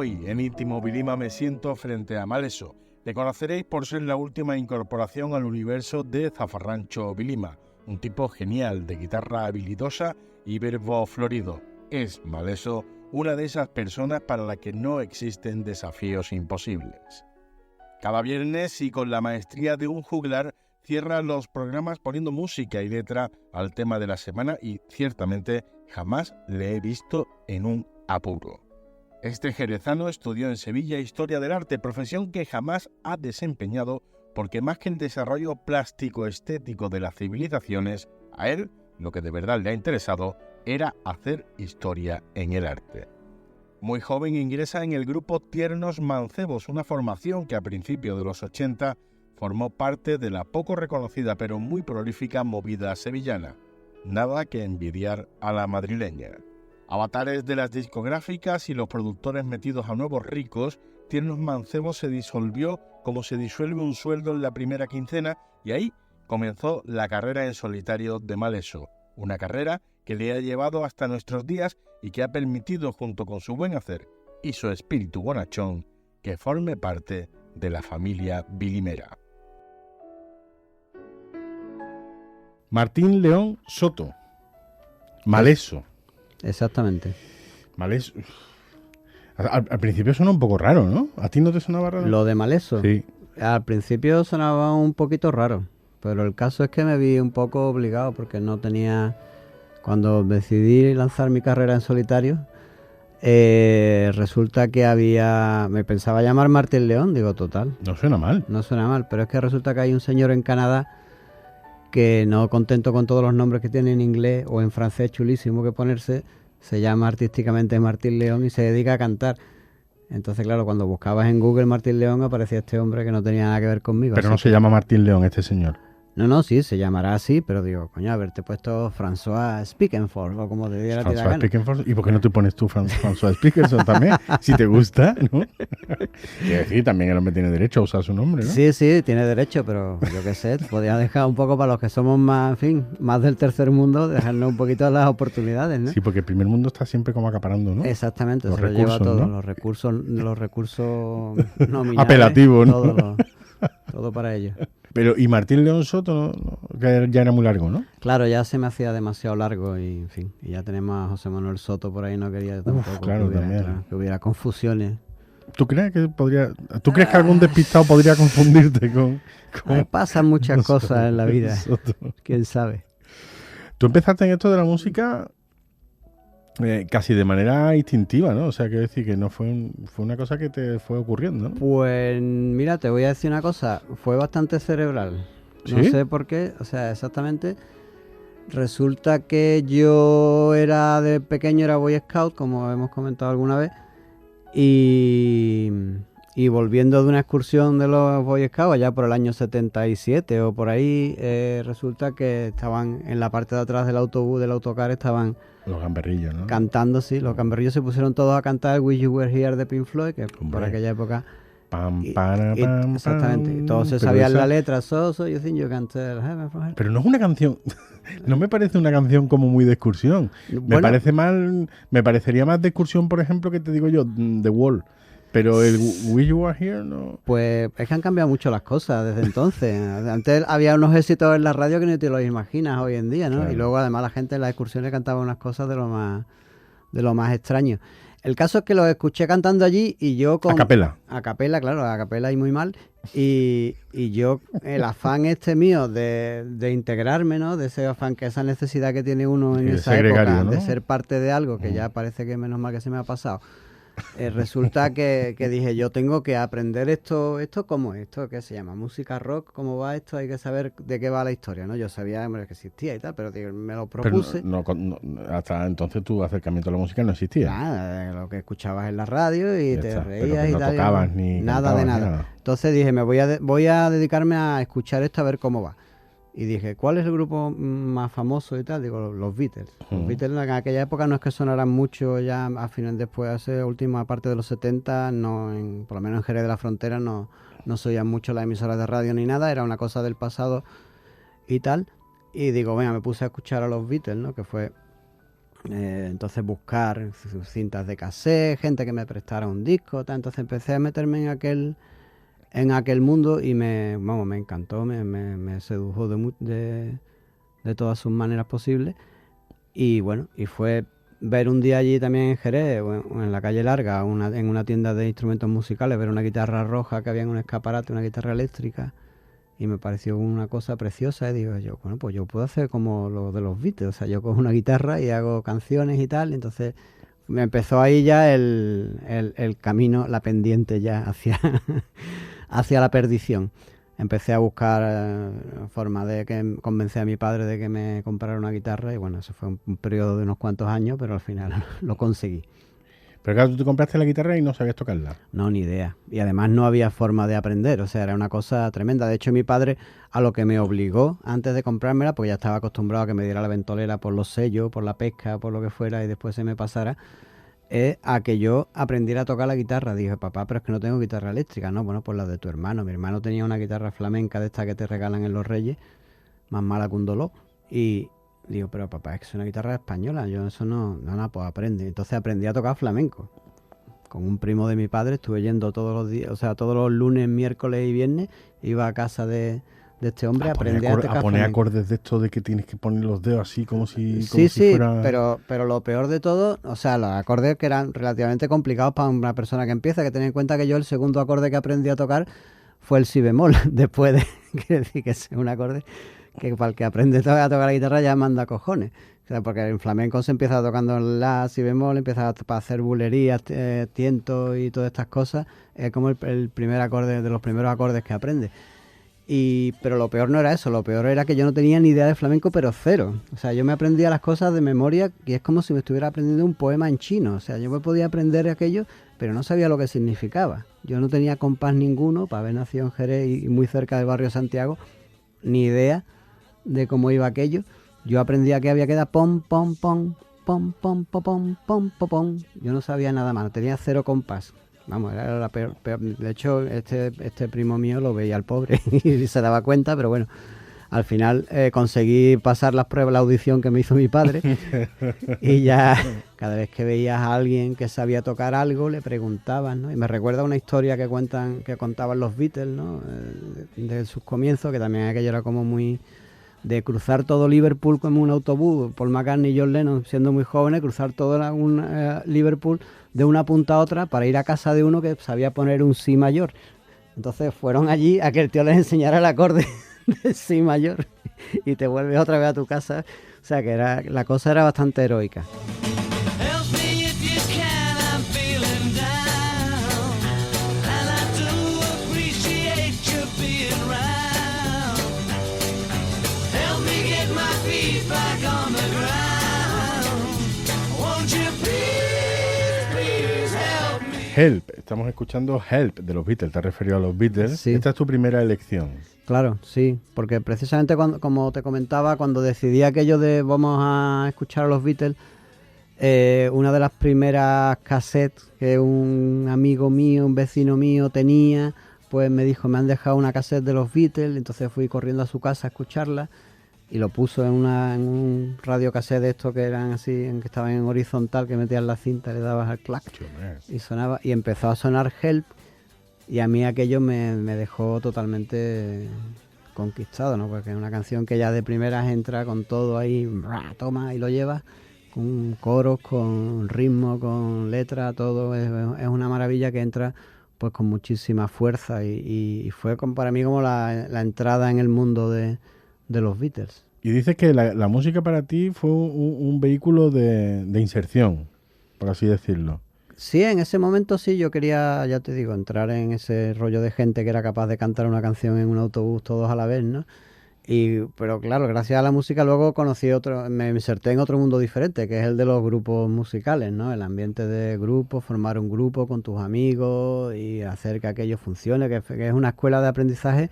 Hoy, en Íntimo Vilima, me siento frente a Maleso. Le conoceréis por ser la última incorporación al universo de Zafarrancho Vilima, un tipo genial de guitarra habilidosa y verbo florido. Es Maleso una de esas personas para las que no existen desafíos imposibles. Cada viernes y con la maestría de un juglar cierra los programas poniendo música y letra al tema de la semana y ciertamente jamás le he visto en un apuro. Este jerezano estudió en Sevilla Historia del Arte, profesión que jamás ha desempeñado porque más que el desarrollo plástico-estético de las civilizaciones, a él lo que de verdad le ha interesado era hacer historia en el arte. Muy joven ingresa en el grupo Tiernos Mancebos, una formación que a principios de los 80 formó parte de la poco reconocida pero muy prolífica movida sevillana. Nada que envidiar a la madrileña. Avatares de las discográficas y los productores metidos a nuevos ricos, Tiernos Mancebos se disolvió como se disuelve un sueldo en la primera quincena y ahí comenzó la carrera en solitario de Maleso, una carrera que le ha llevado hasta nuestros días y que ha permitido, junto con su buen hacer y su espíritu bonachón, que forme parte de la familia vilimera. Martín León Soto, Maleso. Exactamente. Maleso. Al principio suena un poco raro, ¿no? ¿A ti no te sonaba raro? ¿Lo de Maleso? Sí. Al principio sonaba un poquito raro, pero el caso es que me vi un poco obligado porque no tenía... Cuando decidí lanzar mi carrera en solitario, resulta que me pensaba llamar Martín León, digo, total. No suena mal. No suena mal, pero es que resulta que hay un señor en Canadá que, no contento con todos los nombres que tiene en inglés o en francés chulísimo que ponerse, se llama artísticamente Martín León y se dedica a cantar. Entonces, claro, cuando buscabas en Google Martín León aparecía este hombre que no tenía nada que ver conmigo. Pero no se llama Martín León este señor. No, sí, se llamará así, pero digo, coño, haberte puesto François Spiekenfort o como te diera François Spiekenfort. ¿Y por qué no te pones tú François Spiekenfort también? Si te gusta, ¿no? Quiero decir, también el hombre tiene derecho a usar su nombre, ¿no? Sí, tiene derecho, pero yo qué sé, podría dejar un poco para los que somos más, en fin, más del tercer mundo, dejarnos un poquito las oportunidades, ¿no? Sí, porque el primer mundo está siempre como acaparando, ¿no? Exactamente, los se recursos, lo lleva todo, ¿no? los recursos nominales. Apelativo, ¿no? Todo para ellos. Pero, ¿y Martín León Soto que ya era muy largo, ¿no? Claro, ya se me hacía demasiado largo y, en fin, y ya tenemos a José Manuel Soto por ahí, no quería tampoco que hubiera confusiones. ¿Tú crees que algún despistado podría confundirte con pasan muchas cosas en la vida, Soto? ¿Quién sabe? Tú empezaste en esto de la música casi de manera instintiva, ¿no? O sea, quiero decir que no fue una cosa que te fue ocurriendo, ¿no? Pues mira, te voy a decir una cosa, fue bastante cerebral. ¿Sí? No sé por qué, o sea, exactamente. Resulta que yo de pequeño era Boy Scout, como hemos comentado alguna vez, y volviendo de una excursión de los Boy Scouts allá por el año 77 o por ahí, resulta que estaban en la parte de atrás del autocar estaban los gamberrillos, ¿no? Cantando, sí, los gamberrillos se pusieron todos a cantar Wish You Were Here de Pink Floyd, que por aquella época... Exactamente, todos se sabían la letra, you think you can tell heaven from hell. Pero no es una canción, no me parece una canción como muy de excursión. Me parecería más de excursión, por ejemplo, que te digo yo, The Wall. Pero el Wish You Were Here no... Pues es que han cambiado mucho las cosas desde entonces. Antes había unos éxitos en la radio que ni te los imaginas hoy en día, ¿no? Claro. Y luego además la gente en las excursiones cantaba unas cosas de lo más extraño. El caso es que los escuché cantando allí y yo con... A capela. A capela, claro, a capela y muy mal. Y yo, el afán mío de integrarme, ¿no? De ese afán, esa necesidad que tiene uno en esa época, ¿no? De ser parte de algo, que ya parece que menos mal que se me ha pasado. Resulta que dije, yo tengo que aprender esto ¿cómo es esto? ¿Qué se llama? ¿Música rock? ¿Cómo va esto? Hay que saber de qué va la historia, ¿no? Yo sabía que existía y tal, pero me lo propuse. Pero no, hasta entonces tu acercamiento a la música no existía. Nada, lo que escuchabas en la radio y te reías y no tal. Tocabas, ni nada de nada. Entonces dije, voy a dedicarme a escuchar esto a ver cómo va. Y dije, ¿cuál es el grupo más famoso y tal? Digo, los Beatles. Los Beatles en aquella época no es que sonaran mucho, ya a final después, hace última parte de los 70, por lo menos en Jerez de la Frontera no se oían mucho las emisoras de radio ni nada, era una cosa del pasado y tal. Y digo, venga, me puse a escuchar a los Beatles, ¿no? Que fue Entonces buscar sus cintas de cassette, gente que me prestara un disco, tal. Entonces empecé a meterme en aquel mundo y me encantó, me sedujo de todas sus maneras posibles. Y bueno, y fue ver un día allí también en Jerez, o en la calle Larga, en una tienda de instrumentos musicales, ver una guitarra roja que había en un escaparate, una guitarra eléctrica, y me pareció una cosa preciosa. Y digo yo, bueno, pues yo puedo hacer como lo de los Beatles, o sea, yo cojo una guitarra y hago canciones y tal. Y entonces me empezó ahí ya el camino, la pendiente ya hacia la perdición. Empecé a buscar formas de convencer a mi padre de que me comprara una guitarra, y bueno, eso fue un periodo de unos cuantos años, pero al final lo conseguí. Pero claro, tú te compraste la guitarra y no sabías tocarla. No, ni idea. Y además no había forma de aprender, o sea, era una cosa tremenda. De hecho, mi padre, a lo que me obligó antes de comprármela, porque ya estaba acostumbrado a que me diera la ventolera por los sellos, por la pesca, por lo que fuera, y después se me pasara, es a que yo aprendiera a tocar la guitarra. Dije, papá, pero es que no tengo guitarra eléctrica. No, bueno, pues la de tu hermano. Mi hermano tenía una guitarra flamenca de esta que te regalan en los Reyes, más mala que un dolor. Y digo, pero papá, es que es una guitarra española, yo eso no, pues aprende. Entonces aprendí a tocar flamenco. Con un primo de mi padre estuve yendo todos los días, o sea, todos los lunes, miércoles y viernes, iba a casa de este hombre a aprender a tocar a poner flamenco. acordes de esto de que tienes que poner los dedos así como si fuera... pero lo peor de todo, o sea, los acordes que eran relativamente complicados para una persona que empieza, que tener en cuenta que yo el segundo acorde que aprendí a tocar fue el si bemol, después de, quiere decir que es un acorde que para el que aprende a tocar la guitarra ya manda cojones. O sea, porque en flamenco se empieza tocando la, si bemol, empieza a hacer bulerías, tientos y todas estas cosas, es como el primer acorde, de los primeros acordes que aprende. Pero lo peor no era eso, lo peor era que yo no tenía ni idea de flamenco, pero cero. O sea, yo me aprendía las cosas de memoria y es como si me estuviera aprendiendo un poema en chino. O sea, yo me podía aprender aquello, pero no sabía lo que significaba. Yo no tenía compás ninguno, para haber nacido en Jerez y muy cerca del barrio Santiago, ni idea de cómo iba aquello. Yo aprendía que había que dar pom, pom, pom, pom, pom, pom, pom, pom, pom, pom. Yo no sabía nada más, tenía cero compás. Vamos, era la peor. De hecho, este primo mío lo veía al pobre y se daba cuenta, pero bueno, al final conseguí pasar las pruebas, la audición que me hizo mi padre, y ya cada vez que veías a alguien que sabía tocar algo, le preguntaban, ¿no? Y me recuerda una historia que contaban los Beatles, ¿no? De sus comienzos, que también aquello era como muy... de cruzar todo Liverpool como un autobús, Paul McCartney y John Lennon siendo muy jóvenes, cruzar todo Liverpool de una punta a otra para ir a casa de uno que sabía poner un si mayor. Entonces fueron allí a que el tío les enseñara el acorde de si mayor y te vuelves otra vez a tu casa. O sea que la cosa era bastante heroica. Help, estamos escuchando Help de los Beatles, te has referido a los Beatles. Sí. Esta es tu primera elección. Claro, sí, porque precisamente como te comentaba, cuando decidí aquello de vamos a escuchar a los Beatles, una de las primeras cassettes que un amigo mío, un vecino mío tenía, pues me dijo, me han dejado una cassette de los Beatles, entonces fui corriendo a su casa a escucharla y lo puso en un radiocassette de estos que eran así, que estaban en horizontal, que metías la cinta, le dabas al clac y sonaba, y empezó a sonar Help, y a mí aquello me dejó totalmente conquistado, ¿no? Porque es una canción que ya de primeras entra con todo ahí, toma y lo llevas, con coros, con ritmo, con letra, todo es una maravilla que entra pues con muchísima fuerza y fue para mí como la entrada en el mundo de los Beatles. Y dices que la música para ti fue un vehículo de inserción, por así decirlo. Sí, en ese momento sí, yo quería, ya te digo, entrar en ese rollo de gente que era capaz de cantar una canción en un autobús todos a la vez, ¿no? Pero claro, gracias a la música luego me inserté en otro mundo diferente, que es el de los grupos musicales, ¿no? El ambiente de grupo, formar un grupo con tus amigos y hacer que aquello funcione, que es una escuela de aprendizaje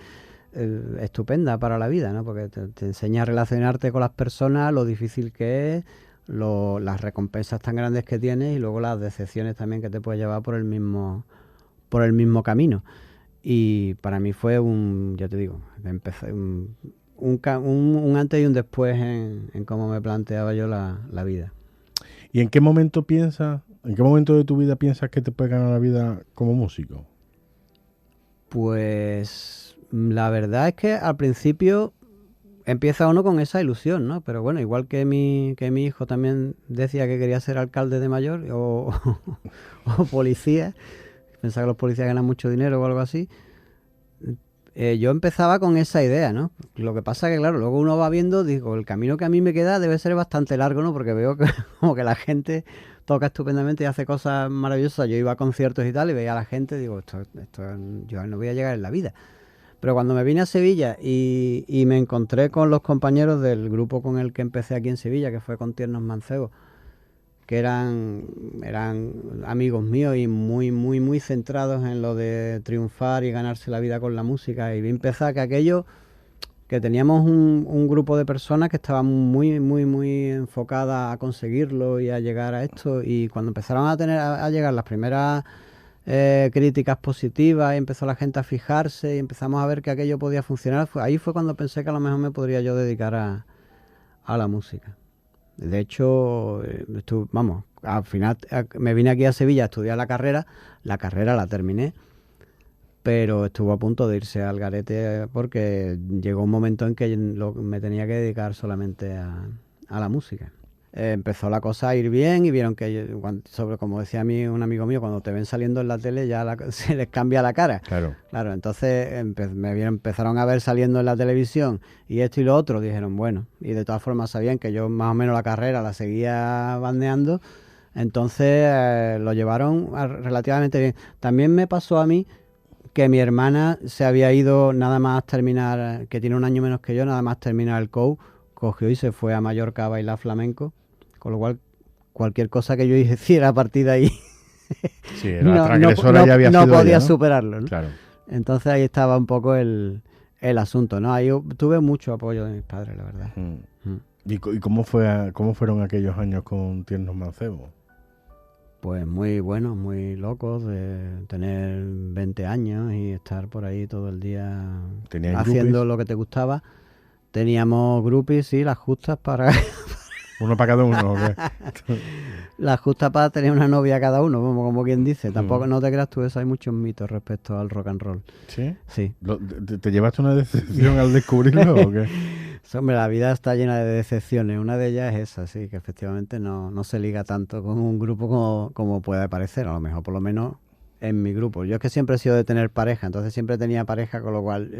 estupenda para la vida, ¿no? Porque te enseña a relacionarte con las personas, lo difícil que es, las recompensas tan grandes que tienes y luego las decepciones también que te puede llevar por el mismo camino. Y para mí fue ya te digo, empecé un antes y un después en cómo me planteaba yo la vida. ¿Y en qué momento de tu vida piensas que te puedes ganar la vida como músico? Pues la verdad es que al principio empieza uno con esa ilusión, ¿no? Pero bueno, igual que mi hijo también decía que quería ser alcalde de mayor o policía, pensaba que los policías ganan mucho dinero o algo así. Yo empezaba con esa idea, ¿no? Lo que pasa que, claro, luego uno va viendo, digo, el camino que a mí me queda debe ser bastante largo, ¿no? Porque veo que como que la gente toca estupendamente y hace cosas maravillosas. Yo iba a conciertos y tal y veía a la gente, digo, esto yo no voy a llegar en la vida. Pero cuando me vine a Sevilla y me encontré con los compañeros del grupo con el que empecé aquí en Sevilla, que fue con Tiernos Mancebos, que eran amigos míos y muy centrados en lo de triunfar y ganarse la vida con la música. Y vi empezar que teníamos un grupo de personas que estaban muy enfocadas a conseguirlo y a llegar a esto. Y cuando empezaron a llegar las primeras críticas positivas y empezó la gente a fijarse y empezamos a ver que aquello podía funcionar, ahí fue cuando pensé que a lo mejor me podría yo dedicar a la música. De hecho, al final me vine aquí a Sevilla a estudiar la carrera la terminé, pero estuvo a punto de irse al garete porque llegó un momento en que me tenía que dedicar solamente a la música. Empezó la cosa a ir bien y vieron que, como decía un amigo mío, cuando te ven saliendo en la tele ya se les cambia la cara. Claro, entonces empezaron a ver saliendo en la televisión y esto y lo otro, dijeron, bueno, y de todas formas sabían que yo más o menos la carrera la seguía bandeando, entonces lo llevaron relativamente bien. También me pasó a mí que mi hermana se había ido nada más terminar, que tiene un año menos que yo, nada más terminar el COU, cogió y se fue a Mallorca a bailar flamenco, con lo cual cualquier cosa que yo hiciera a partir de ahí sí, la transgresora ya había sido no podía ella, ¿no? superarlo, ¿no? Claro. Entonces ahí estaba un poco el asunto, ¿no? Ahí tuve mucho apoyo de mis padres, la verdad. ¿Y cómo fueron aquellos años con Tiernos Mancebos? Pues muy buenos, muy locos, de tener 20 años y estar por ahí todo el día haciendo lo que te gustaba. Teníamos groupies, sí, las justas para... ¿Uno para cada uno? ¿Okay? Las justas para tener una novia cada uno, como quien dice. Tampoco, no te creas tú, eso hay muchos mitos respecto al rock and roll. ¿Sí? Sí. ¿Te llevaste una decepción al descubrirlo o qué? Hombre, la vida está llena de decepciones. Una de ellas es esa, sí, que efectivamente no se liga tanto con un grupo como puede parecer. A lo mejor, por lo menos, en mi grupo. Yo es que siempre he sido de tener pareja, entonces siempre tenía pareja, con lo cual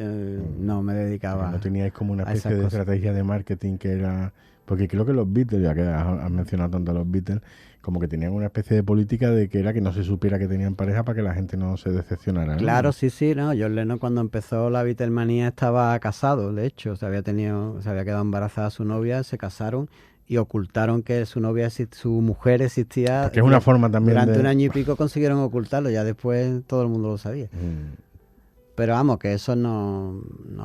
no me dedicaba. ¿No teníais como una especie de estrategia de marketing que era...? Porque creo que los Beatles, ya que has mencionado tanto a los Beatles, como que tenían una especie de política de que era que no se supiera que tenían pareja para que la gente no se decepcionara, ¿no? Claro, sí, no. John Lennon cuando empezó la Beatlemanía estaba casado, de hecho, se había quedado embarazada su novia, se casaron y ocultaron que su mujer existía. Porque es una forma también durante un año y pico consiguieron ocultarlo, ya después todo el mundo lo sabía. Pero vamos, que eso no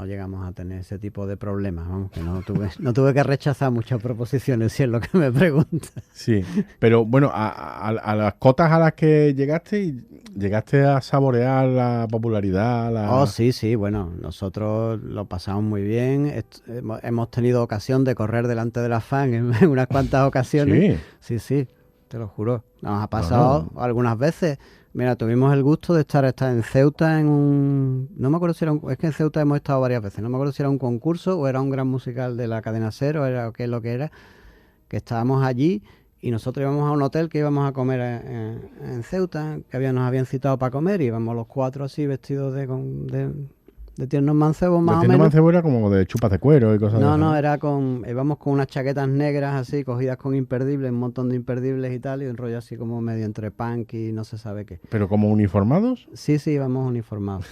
llegamos a tener ese tipo de problemas, vamos, que no tuve que rechazar muchas proposiciones, si es lo que me preguntas. Sí, pero bueno, a las cotas a las que llegaste a saborear la popularidad. Oh, sí, bueno, nosotros lo pasamos muy bien, hemos tenido ocasión de correr delante de las fans en unas cuantas ocasiones. Sí, te lo juro, nos ha pasado algunas veces. Mira, tuvimos el gusto de estar en Ceuta no me acuerdo si era es que en Ceuta hemos estado varias veces, no me acuerdo si era un concurso o era un gran musical de la cadena SER o era qué es lo que era, que estábamos allí y nosotros íbamos a un hotel que íbamos a comer en Ceuta, que nos habían citado para comer y íbamos los cuatro así vestidos de Tiernos Mancebos más o menos. Tiernos Mancebos era como de chupas de cuero y cosas así. No, íbamos con unas chaquetas negras así, cogidas con imperdibles, un montón de imperdibles y tal, y un rollo así como medio entre punk y no se sabe qué. ¿Pero como uniformados? Sí, íbamos uniformados.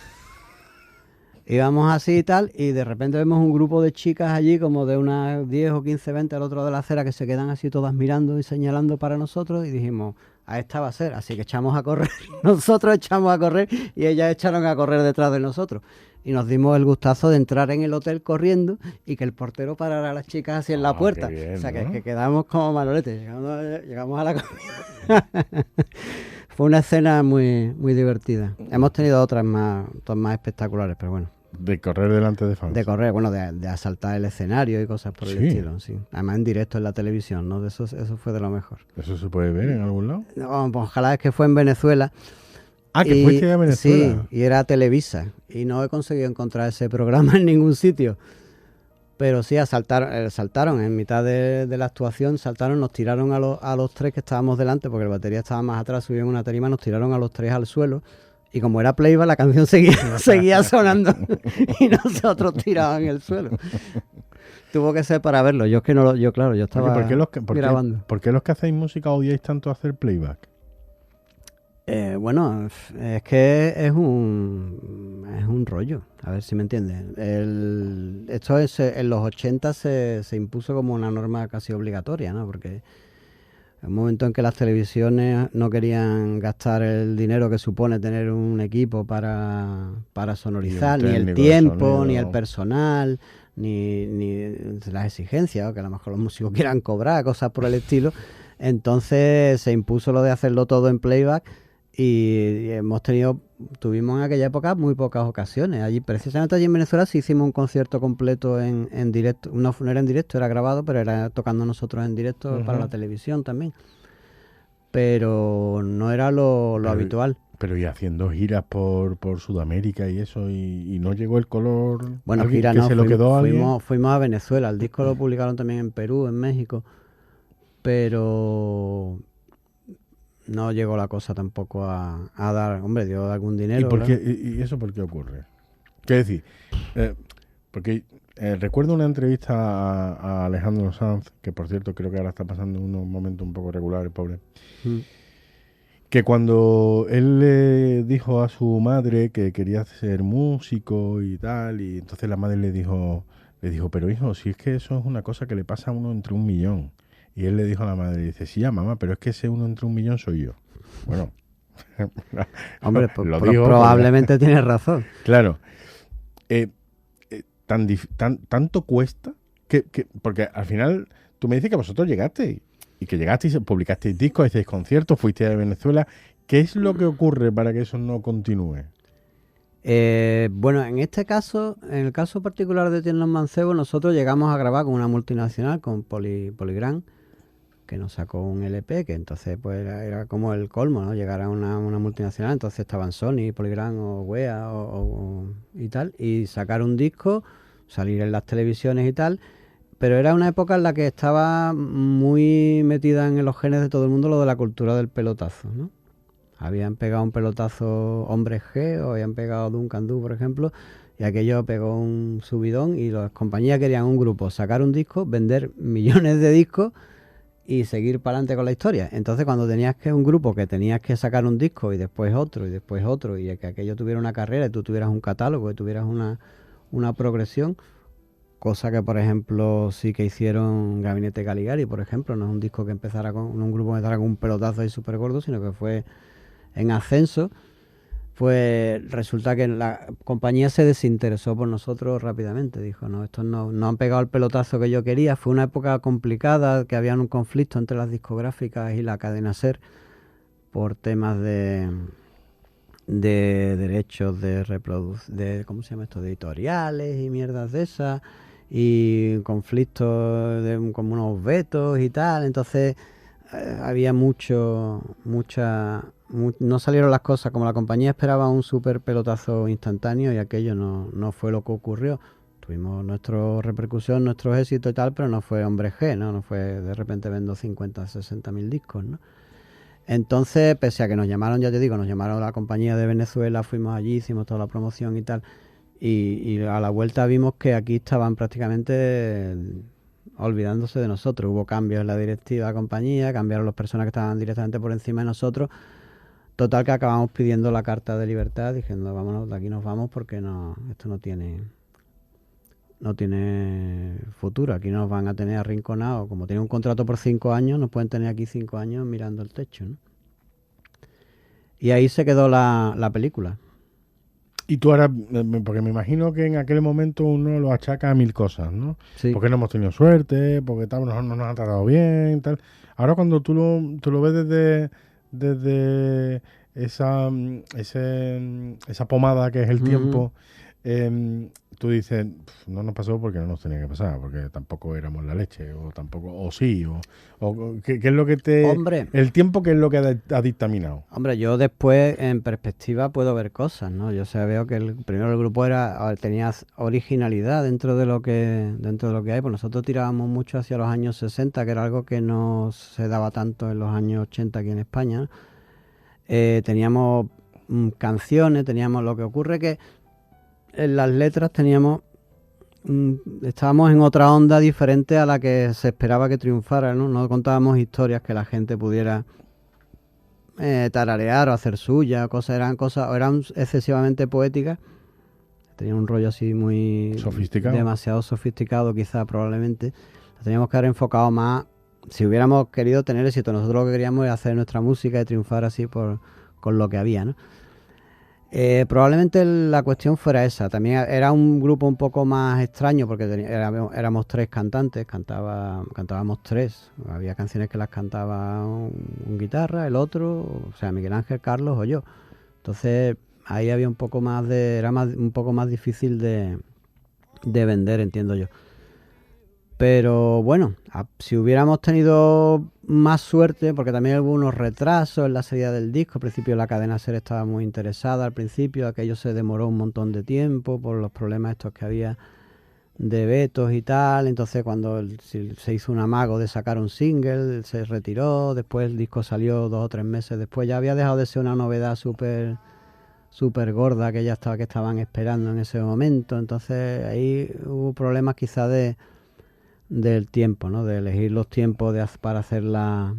Íbamos así y tal, y de repente vemos un grupo de chicas allí, como de unas 10 o 15, 20 al otro de la acera, que se quedan así todas mirando y señalando para nosotros, y dijimos, a esta va a ser, así que echamos a correr. Nosotros echamos a correr y ellas echaron a correr detrás de nosotros. Y nos dimos el gustazo de entrar en el hotel corriendo y que el portero parara a las chicas así en la puerta. Bien, o sea, ¿no? que quedamos como manoletes. Llegamos a la comida. Fue una escena muy divertida. Hemos tenido otras más espectaculares, pero bueno. De correr delante de fans. De correr, bueno, de asaltar el escenario y cosas por el estilo, sí. Además en directo en la televisión, ¿no? Eso fue de lo mejor. ¿Eso se puede ver en algún lado? No, pues ojalá, es que fue en Venezuela. Que fuiste a Venezuela. Sí, y era Televisa. Y no he conseguido encontrar ese programa en ningún sitio. Pero sí, saltaron en mitad de la actuación, nos tiraron a los tres que estábamos delante, porque el batería estaba más atrás, subieron una tarima, nos tiraron a los tres al suelo. Y como era playback, la canción seguía sonando y nosotros tirados en el suelo. Tuvo que ser para verlo. Yo es que no yo estaba grabando. ¿Por qué los que hacéis música odiáis tanto hacer playback? Bueno, es que es un rollo, a ver si me entiendes. Esto en los 80 se impuso como una norma casi obligatoria, ¿no? Porque en un momento en que las televisiones no querían gastar el dinero que supone tener un equipo para sonorizar, ni el tiempo, ni el personal, ni las exigencias, o que a lo mejor los músicos quieran cobrar, cosas por el estilo. Entonces se impuso lo de hacerlo todo en playback y tuvimos en aquella época muy pocas ocasiones. Precisamente allí en Venezuela sí hicimos un concierto completo en directo. No era en directo, era grabado, pero era tocando nosotros en directo para la televisión también. Pero no era lo habitual. Pero y haciendo giras por Sudamérica y eso, y no llegó el color. Bueno, gira no, fuimos a Venezuela. El disco lo publicaron también en Perú, en México. Pero no llegó la cosa tampoco a dar, hombre, dio algún dinero. ¿Y eso por qué ocurre? ¿Qué decir? Porque recuerdo una entrevista a Alejandro Sanz, que por cierto creo que ahora está pasando unos momentos un poco regulares, pobre. Que cuando él le dijo a su madre que quería ser músico y tal, y entonces la madre le dijo, pero hijo, si es que eso es una cosa que le pasa a uno entre 1 millón. Y él le dijo a la madre, dice, sí, mamá, pero es que ese uno entre 1 millón soy yo. Bueno, hombre, probablemente tienes razón. Claro. ¿Tanto cuesta? Porque al final tú me dices que vosotros llegasteis, y que llegasteis, publicasteis discos, hacéis conciertos, fuiste a Venezuela. ¿Qué es lo que ocurre para que eso no continúe? Bueno, en este caso, en el caso particular de Tiernos Mancebos, nosotros llegamos a grabar con una multinacional, con Polygram, que nos sacó un LP, que entonces pues era como el colmo, ¿no? Llegar a una multinacional, entonces estaban Sony, Polygram o Wea y tal, y sacar un disco, salir en las televisiones y tal, pero era una época en la que estaba muy metida en los genes de todo el mundo lo de la cultura del pelotazo, ¿no? Habían pegado un pelotazo Hombres G o habían pegado Duncan Du, por ejemplo, y aquello pegó un subidón y las compañías querían un grupo, sacar un disco, vender millones de discos y seguir para adelante con la historia. Entonces cuando tenías un grupo que tenías que sacar un disco y después otro y que aquello tuviera una carrera y tú tuvieras un catálogo y tuvieras una progresión, cosa que por ejemplo sí que hicieron Gabinete Caligari, por ejemplo, no es un disco que empezara con un grupo que empezara con un pelotazo ahí súper gordo, sino que fue en ascenso. Pues resulta que la compañía se desinteresó por nosotros rápidamente. Dijo, no, estos no han pegado el pelotazo que yo quería. Fue una época complicada, que había un conflicto entre las discográficas y la cadena SER por temas de derechos de reproducción, ¿cómo se llama esto? De editoriales y mierdas de esas, y conflictos como unos vetos y tal. Entonces había no salieron las cosas como la compañía esperaba, un súper pelotazo instantáneo, y aquello no fue lo que ocurrió. Tuvimos nuestra repercusión, nuestros éxitos y tal, pero no fue Hombre G, no fue de repente vendo 50, 60 mil discos, ¿no? Entonces, pese a que nos llamaron, ya te digo, nos llamaron la compañía de Venezuela, fuimos allí, hicimos toda la promoción y tal, y a la vuelta vimos que aquí estaban prácticamente olvidándose de nosotros. Hubo cambios en la directiva de la compañía, cambiaron las personas que estaban directamente por encima de nosotros. Total, que acabamos pidiendo la carta de libertad, diciendo, vámonos, de aquí nos vamos porque esto no tiene futuro. Aquí nos van a tener arrinconados. Como tienen un contrato por 5 años, nos pueden tener aquí 5 años mirando el techo, ¿no? Y ahí se quedó la película. Y tú ahora, porque me imagino que en aquel momento uno lo achaca a 1000 cosas, ¿no? Sí. Porque no hemos tenido suerte, porque tal, no nos han tratado bien, tal. Ahora cuando tú lo ves desde esa pomada que es el tiempo, Tú dices, no nos pasó porque no nos tenía que pasar, porque tampoco éramos la leche, o tampoco, o sí, o ¿qué es lo que te... Hombre, el tiempo, ¿qué es lo que ha dictaminado? Hombre, yo después en perspectiva puedo ver cosas, ¿no? Yo veo que primero el grupo tenía originalidad dentro de lo que hay, pues nosotros tirábamos mucho hacia los años 60, que era algo que no se daba tanto en los años 80 aquí en España, ¿no? Teníamos canciones, teníamos lo que ocurre que en las letras estábamos en otra onda diferente a la que se esperaba que triunfara, ¿no? No contábamos historias que la gente pudiera tararear o hacer suya, eran excesivamente poéticas, tenían un rollo así muy sofisticado, demasiado sofisticado quizá probablemente. Teníamos que haber enfocado más, si hubiéramos querido tener éxito, nosotros lo que queríamos era hacer nuestra música y triunfar así con lo que había, ¿no? Probablemente la cuestión fuera esa. También era un grupo un poco más extraño porque éramos 3 cantantes, cantábamos 3. Había canciones que las cantaba un guitarra, el otro, o sea, Miguel Ángel, Carlos o yo. Entonces ahí había un poco más un poco más difícil de vender, entiendo yo. Pero bueno, si hubiéramos tenido más suerte, porque también hubo unos retrasos en la salida del disco. Al principio la cadena SER estaba muy interesada, al principio aquello se demoró un montón de tiempo por los problemas estos que había de vetos y tal. Entonces cuando se hizo un amago de sacar un single, se retiró, después el disco salió 2 o 3 meses después. Ya había dejado de ser una novedad súper gorda que estaban esperando en ese momento. Entonces ahí hubo problemas quizá del tiempo, ¿no? De elegir los tiempos para hacer las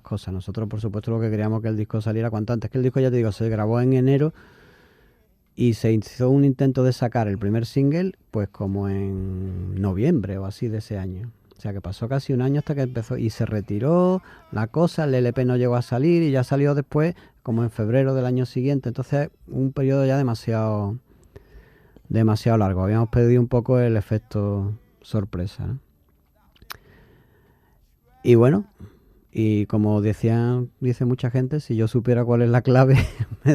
cosas. Nosotros, por supuesto, lo que queríamos que el disco saliera cuanto antes. Que el disco, ya te digo, se grabó en enero y se hizo un intento de sacar el primer single, pues como en noviembre o así de ese año. O sea que pasó casi un año hasta que empezó y se retiró la cosa, el LP no llegó a salir y ya salió después, como en febrero del año siguiente. Entonces, un periodo ya demasiado largo. Habíamos perdido un poco el efecto sorpresa, ¿no? Y bueno, y como dice mucha gente, si yo supiera cuál es la clave,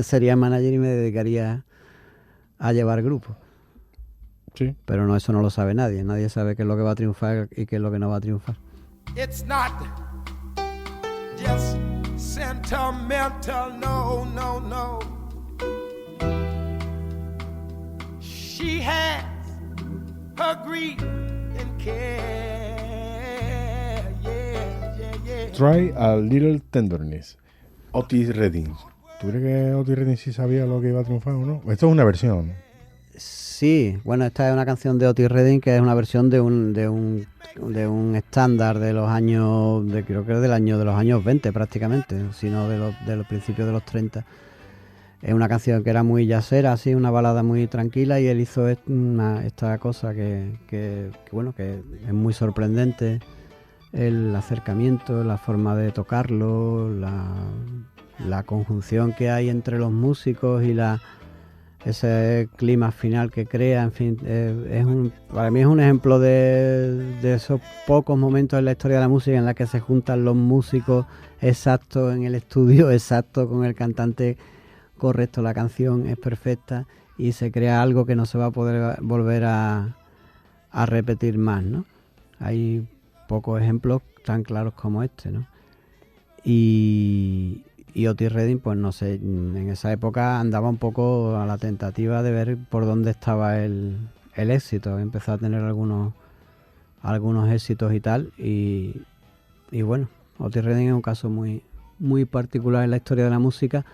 sería manager y me dedicaría a llevar grupos. Sí. Pero no, eso no lo sabe nadie. Nadie sabe qué es lo que va a triunfar y qué es lo que no va a triunfar. It's not just sentimental, no. She has her grief and care. Try a Little Tenderness. Otis Redding. ¿Tú crees que Otis Redding sí sabía lo que iba a triunfar o no? Esto es una versión. Sí, bueno, esta es una canción de Otis Redding que es una versión de un estándar de los años, creo que es de los años 20 prácticamente, sino de los principios de los 30. Es una canción que era muy jazzera, así, una balada muy tranquila, y él hizo esta cosa que bueno, que es muy sorprendente. El acercamiento, la forma de tocarlo, la conjunción que hay entre los músicos y ese clima final que crea, en fin, para mí es un ejemplo de esos pocos momentos en la historia de la música en la que se juntan los músicos exactos en el estudio, exacto con el cantante correcto, la canción es perfecta y se crea algo que no se va a poder volver a repetir más, ¿no? Hay pocos ejemplos tan claros como este, ¿no? Y Otis Redding, pues no sé, en esa época andaba un poco a la tentativa de ver por dónde estaba el éxito. Empezó a tener algunos éxitos y tal, y bueno, Otis Redding es un caso muy, muy particular en la historia de la música,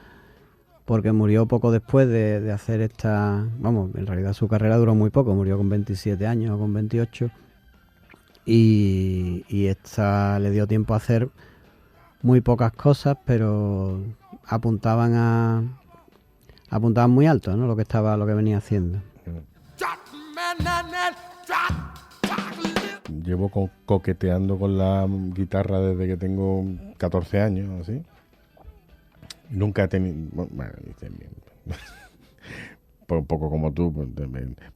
porque murió poco después de hacer en realidad su carrera duró muy poco, murió con 27 años o con 28, y esta le dio tiempo a hacer muy pocas cosas, pero apuntaban muy alto, ¿no? Lo que venía haciendo. Llevo coqueteando con la guitarra desde que tengo 14 años, así. Nunca he tenido... Bueno, pues un poco como tú, pues,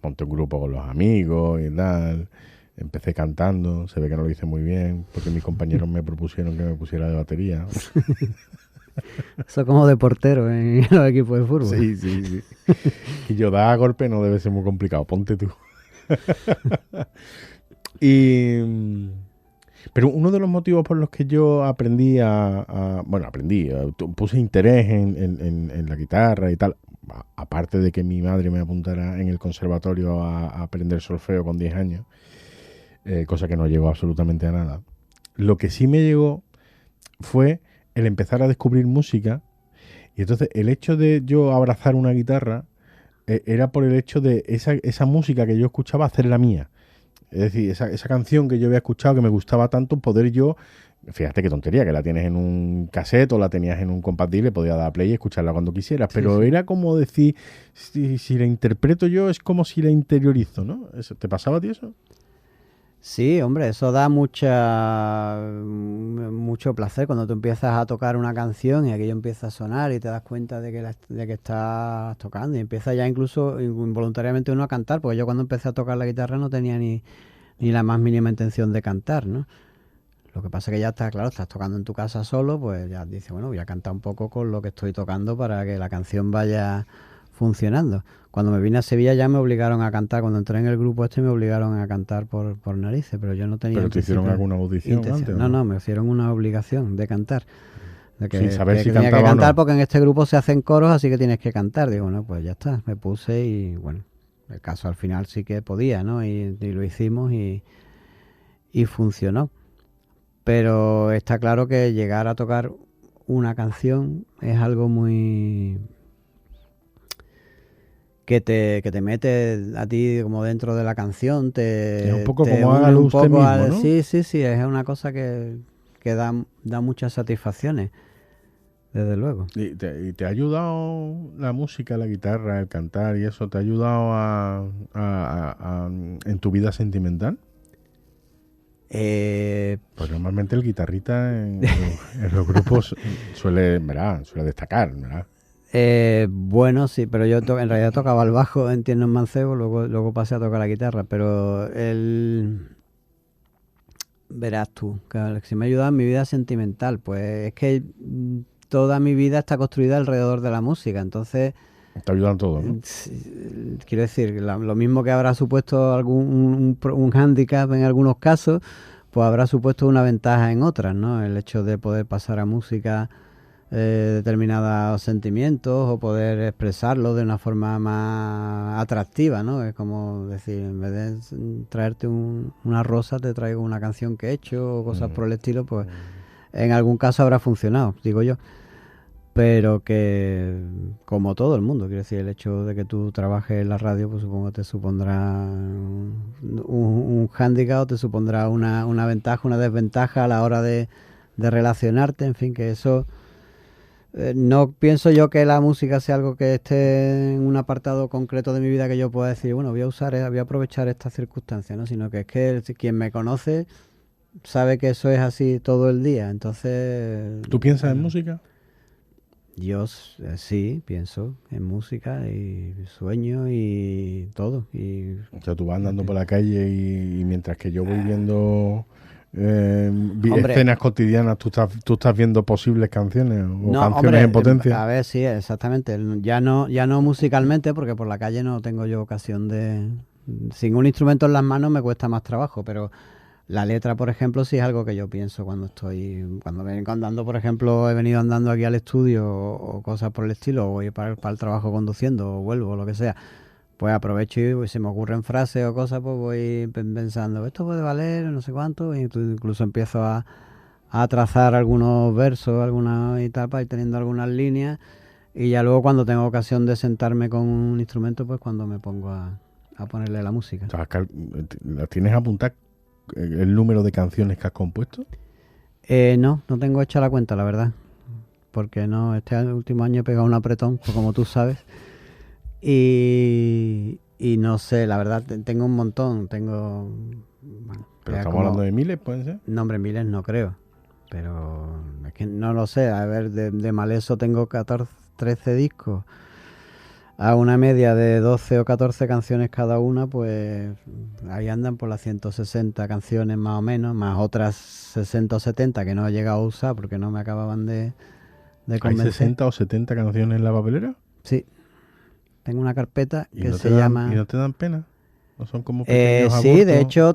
monté un grupo con los amigos y tal. Empecé cantando, se ve que no lo hice muy bien, porque mis compañeros me propusieron que me pusiera de batería. Eso como de portero en los equipos de fútbol. Sí. Y yo dar golpe no debe ser muy complicado, ponte tú. Pero uno de los motivos por los que yo puse interés en la guitarra y tal, aparte de que mi madre me apuntara en el conservatorio a aprender solfeo con 10 años, cosa que no llegó absolutamente a nada. Lo que sí me llegó fue el empezar a descubrir música, y entonces el hecho de yo abrazar una guitarra era por el hecho de esa música que yo escuchaba hacerla mía. Es decir, esa canción que yo había escuchado que me gustaba tanto, poder yo, fíjate qué tontería, que la tienes en un cassette o la tenías en un compatible, podías dar play y escucharla cuando quisieras, pero era como decir, si la interpreto yo es como si la interiorizo, ¿no? ¿Te pasaba a ti eso? Sí, hombre, eso da mucho placer cuando tú empiezas a tocar una canción y aquello empieza a sonar y te das cuenta de que estás tocando y empieza ya incluso involuntariamente uno a cantar, porque yo cuando empecé a tocar la guitarra no tenía ni la más mínima intención de cantar, ¿no? Lo que pasa es que ya está, claro, estás tocando en tu casa solo, pues ya dices, bueno, voy a cantar un poco con lo que estoy tocando para que la canción vaya funcionando. Cuando me vine a Sevilla ya me obligaron a cantar. Cuando entré en el grupo me obligaron a cantar por narices, pero yo no tenía... ¿Pero te hicieron alguna audición antes? No, me hicieron una obligación de cantar. De que, sin saber si tenía cantaba que cantar o no. Porque en este grupo se hacen coros, así que tienes que cantar. Digo, no, pues ya está. Me puse y bueno, el caso al final sí que podía, ¿no? Y lo hicimos y funcionó. Pero está claro que llegar a tocar una canción es algo muy... que te mete a ti como dentro de la canción, es un poco como hágalo usted mismo, ¿no? Sí, es una cosa que da muchas satisfacciones, desde luego. ¿Y te ha ayudado la música, la guitarra, el cantar y eso? ¿Te ha ayudado en tu vida sentimental? Pues normalmente el guitarrita en los grupos suele destacar, ¿verdad? Bueno, sí, pero yo en realidad tocaba el bajo en Tiernos Mancebos, luego pasé a tocar la guitarra, pero verás tú, que si me ha ayudado en mi vida sentimental, pues es que toda mi vida está construida alrededor de la música, entonces... Te ayudan todo, ¿no? Quiero decir, lo mismo que habrá supuesto un hándicap en algunos casos, pues habrá supuesto una ventaja en otras, ¿no? El hecho de poder pasar a música determinados sentimientos o poder expresarlo de una forma más atractiva, ¿no? Es como decir, en vez de traerte una rosa, te traigo una canción que he hecho o cosas por el estilo, pues en algún caso habrá funcionado, digo yo. Pero que, como todo el mundo, quiero decir, el hecho de que tú trabajes en la radio, pues supongo que te supondrá un hándicap o te supondrá una ventaja, una desventaja a la hora de relacionarte, en fin, que eso... no pienso yo que la música sea algo que esté en un apartado concreto de mi vida que yo pueda decir, bueno, voy a aprovechar estas circunstancias, ¿no? Sino que es que quien me conoce sabe que eso es así todo el día, entonces... ¿Tú piensas en música? Yo sí, pienso en música y sueño y todo. O sea, tú vas andando por la calle y mientras que yo voy viendo escenas cotidianas, ¿tú estás viendo posibles canciones o canciones en potencia? A ver, sí, exactamente. Ya no musicalmente, porque por la calle no tengo yo ocasión de... Sin un instrumento en las manos me cuesta más trabajo, pero... La letra, por ejemplo, sí es algo que yo pienso cuando vengo andando, por ejemplo, he venido andando aquí al estudio o cosas por el estilo, o voy para el trabajo conduciendo, o vuelvo, o lo que sea, pues aprovecho y se me ocurren frases o cosas, pues voy pensando, esto puede valer, no sé cuánto, y incluso empiezo a trazar algunos versos, algunas y tal, para ir teniendo algunas líneas, y ya luego cuando tengo ocasión de sentarme con un instrumento, pues cuando me pongo a ponerle la música. ¿La tienes apuntada? ¿El número de canciones que has compuesto? No tengo hecha la cuenta, la verdad. Porque no, este último año he pegado un apretón, pues como tú sabes. Y no sé, la verdad, tengo un montón. Bueno, ¿pero estamos hablando de miles, pueden ser? No, hombre, miles no creo. Pero es que no lo sé. A ver, de Maleso tengo 13 discos. A una media de 12 o 14 canciones cada una, pues ahí andan por las 160 canciones más o menos, más otras 60 o 70 que no he llegado a usar porque no me acababan de convencer. ¿Hay 60 o 70 canciones en la papelera? Sí. Tengo una carpeta que se llama... ¿Y no te dan pena? ¿No son como pequeños sí, abortos? de hecho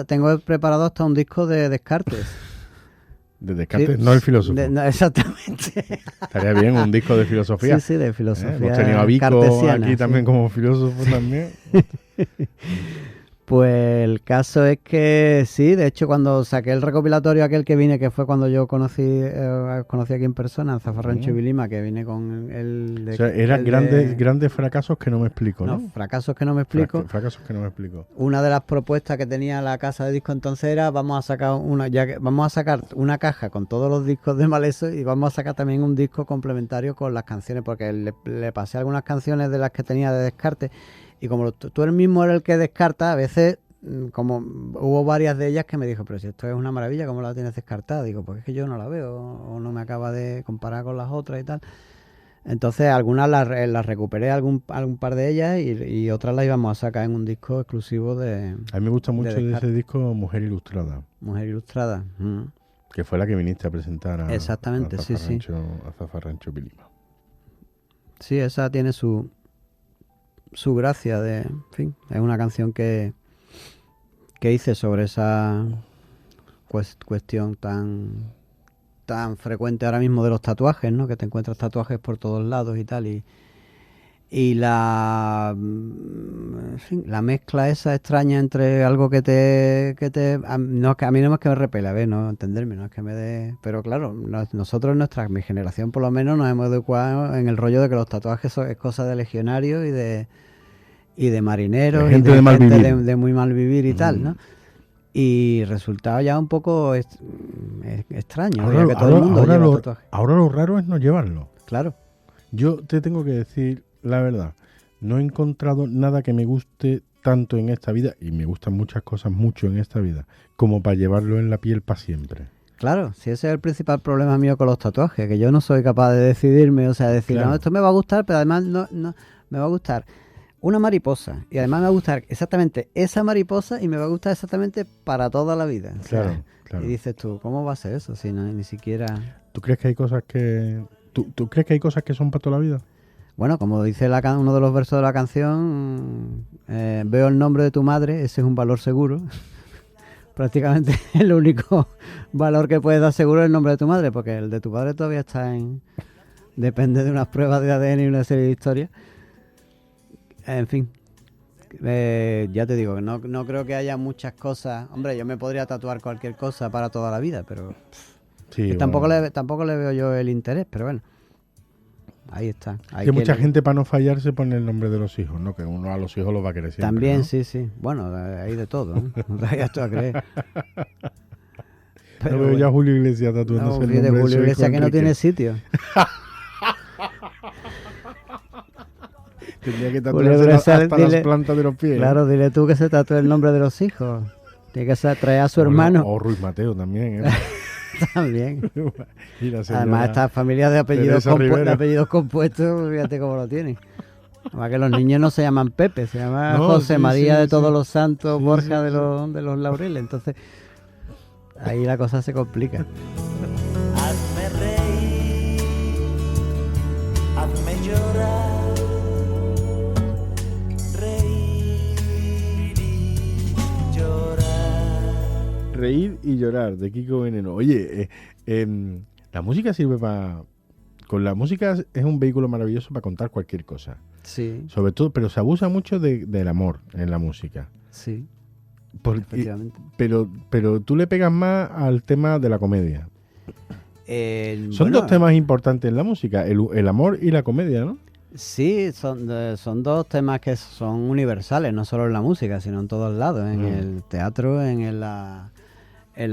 tengo preparado hasta un disco de Descartes. ¿De Descartes? Sí, No el filósofo. no, exactamente. Estaría bien un disco de filosofía. Sí, de filosofía. Hemos tenido a Vico cartesiana, aquí también como filósofo también. Pues el caso es que sí, de hecho cuando saqué el recopilatorio aquel que vine, que fue cuando yo conocí aquí en persona, en Zafarrancho y Vilima, que vine con el... O sea, eran grandes fracasos que no me explico, ¿no? No, fracasos que no me explico. Fracasos que no me explico. Una de las propuestas que tenía la casa de disco entonces era vamos a sacar una caja con todos los discos de Maleso y vamos a sacar también un disco complementario con las canciones, porque le pasé algunas canciones de las que tenía de Descartes. Y como tú el mismo eres el que descarta, a veces, como hubo varias de ellas que me dijo, pero si esto es una maravilla, ¿cómo la tienes descartada? Digo, pues es que yo no la veo, o no me acaba de comparar con las otras y tal. Entonces, algunas las recuperé, algún par de ellas, y otras las íbamos a sacar en un disco exclusivo de... A mí me gusta mucho de ese disco Mujer Ilustrada. Mujer Ilustrada. Que fue la que viniste a presentar Exactamente, sí. A Zafarrancho Vilima. Sí, esa tiene su gracia en fin, es una canción que hice sobre esa cuestión tan frecuente ahora mismo de los tatuajes, ¿no? Que te encuentras tatuajes por todos lados y tal, y la mezcla esa extraña entre algo que a mí no es que me repele, a ver, no entenderme, no es que me dé, pero claro, nosotros mi generación por lo menos nos hemos educado en el rollo de que los tatuajes es cosa de legionarios y de marineros, de gente y de de mal gente vivir. de muy mal vivir y tal, ¿no? Y resultaba ya un poco extraño. Ahora, que todo el mundo lleva tatuajes. Ahora lo raro es no llevarlo. Claro. Yo te tengo que decir la verdad, no he encontrado nada que me guste tanto en esta vida, y me gustan muchas cosas mucho en esta vida, como para llevarlo en la piel para siempre. Claro, si ese es el principal problema mío con los tatuajes, que yo no soy capaz de decidirme, o sea, decir, claro, no, esto me va a gustar, pero además no me va a gustar una mariposa, y además me va a gustar exactamente esa mariposa, y me va a gustar exactamente para toda la vida. O sea, claro. Y dices tú, ¿cómo va a ser eso? Si no, ni siquiera... ¿Tú crees que hay cosas que... ¿Tú crees que hay cosas que son para toda la vida? Bueno, como dice uno de los versos de la canción, veo el nombre de tu madre, ese es un valor seguro. Prácticamente el único valor que puedes dar seguro es el nombre de tu madre, porque el de tu padre todavía está depende de unas pruebas de ADN y una serie de historias. En fin, ya te digo, que no creo que haya muchas cosas. Hombre, yo me podría tatuar cualquier cosa para toda la vida, pero sí, tampoco le veo yo el interés, pero bueno. Ahí está. Hay mucha gente para no fallar se pone el nombre de los hijos, ¿no? Que uno a los hijos los va a querer siempre, también, ¿no? Sí. Bueno, hay de todo, ¿no? No te vayas tú a creer. Pero no veo ya a Julio Iglesias tatuándose el nombre de Julio Iglesias que no tiene sitio. Tendría que tatuarse hasta las plantas de los pies. Claro, dile tú que se tatúe el nombre de los hijos. Tiene que traer a su hermano. O Ruiz Mateo también, ¿eh? También. Además, estas familias de apellidos compuestos, fíjate cómo lo tienen. Además que los niños no se llaman Pepe, se llama José María de Todos los Santos, Borja de los Laureles. Entonces, ahí la cosa se complica. Hazme reír, hazme llorar, reír y llorar. Reír y llorar, de Kiko Veneno. Oye, la música sirve para... Con la música es un vehículo maravilloso para contar cualquier cosa. Sí. Sobre todo, pero se abusa mucho del amor en la música. Sí. Efectivamente. Pero tú le pegas más al tema de la comedia. Son dos temas importantes en la música, el amor y la comedia, ¿no? Sí, son dos temas que son universales, no solo en la música, sino en todos lados, en el teatro, en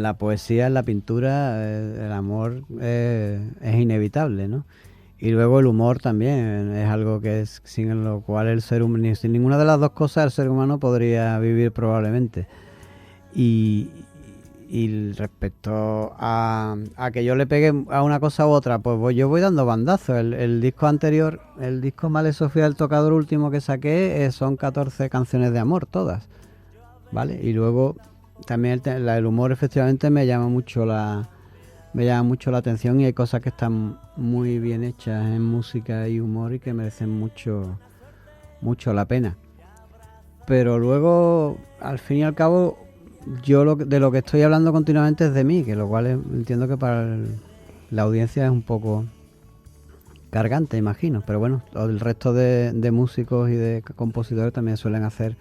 la poesía, en la pintura, el amor es inevitable, ¿no? Y luego el humor también es algo que sin lo cual sin ninguna de las dos cosas el ser humano podría vivir probablemente. Y respecto a que yo le pegue a una cosa u otra, pues yo voy dando bandazos. El disco anterior, el disco Male Sofía, el tocador último que saqué, son 14 canciones de amor, todas, ¿vale? Y luego también el humor efectivamente me llama mucho la me llama mucho la atención y hay cosas que están muy bien hechas en música y humor y que merecen mucho la pena. Pero luego, al fin y al cabo, yo de lo que estoy hablando continuamente es de mí, que lo cual entiendo que para la audiencia es un poco cargante, imagino. Pero bueno, el resto de músicos y de compositores también suelen hacer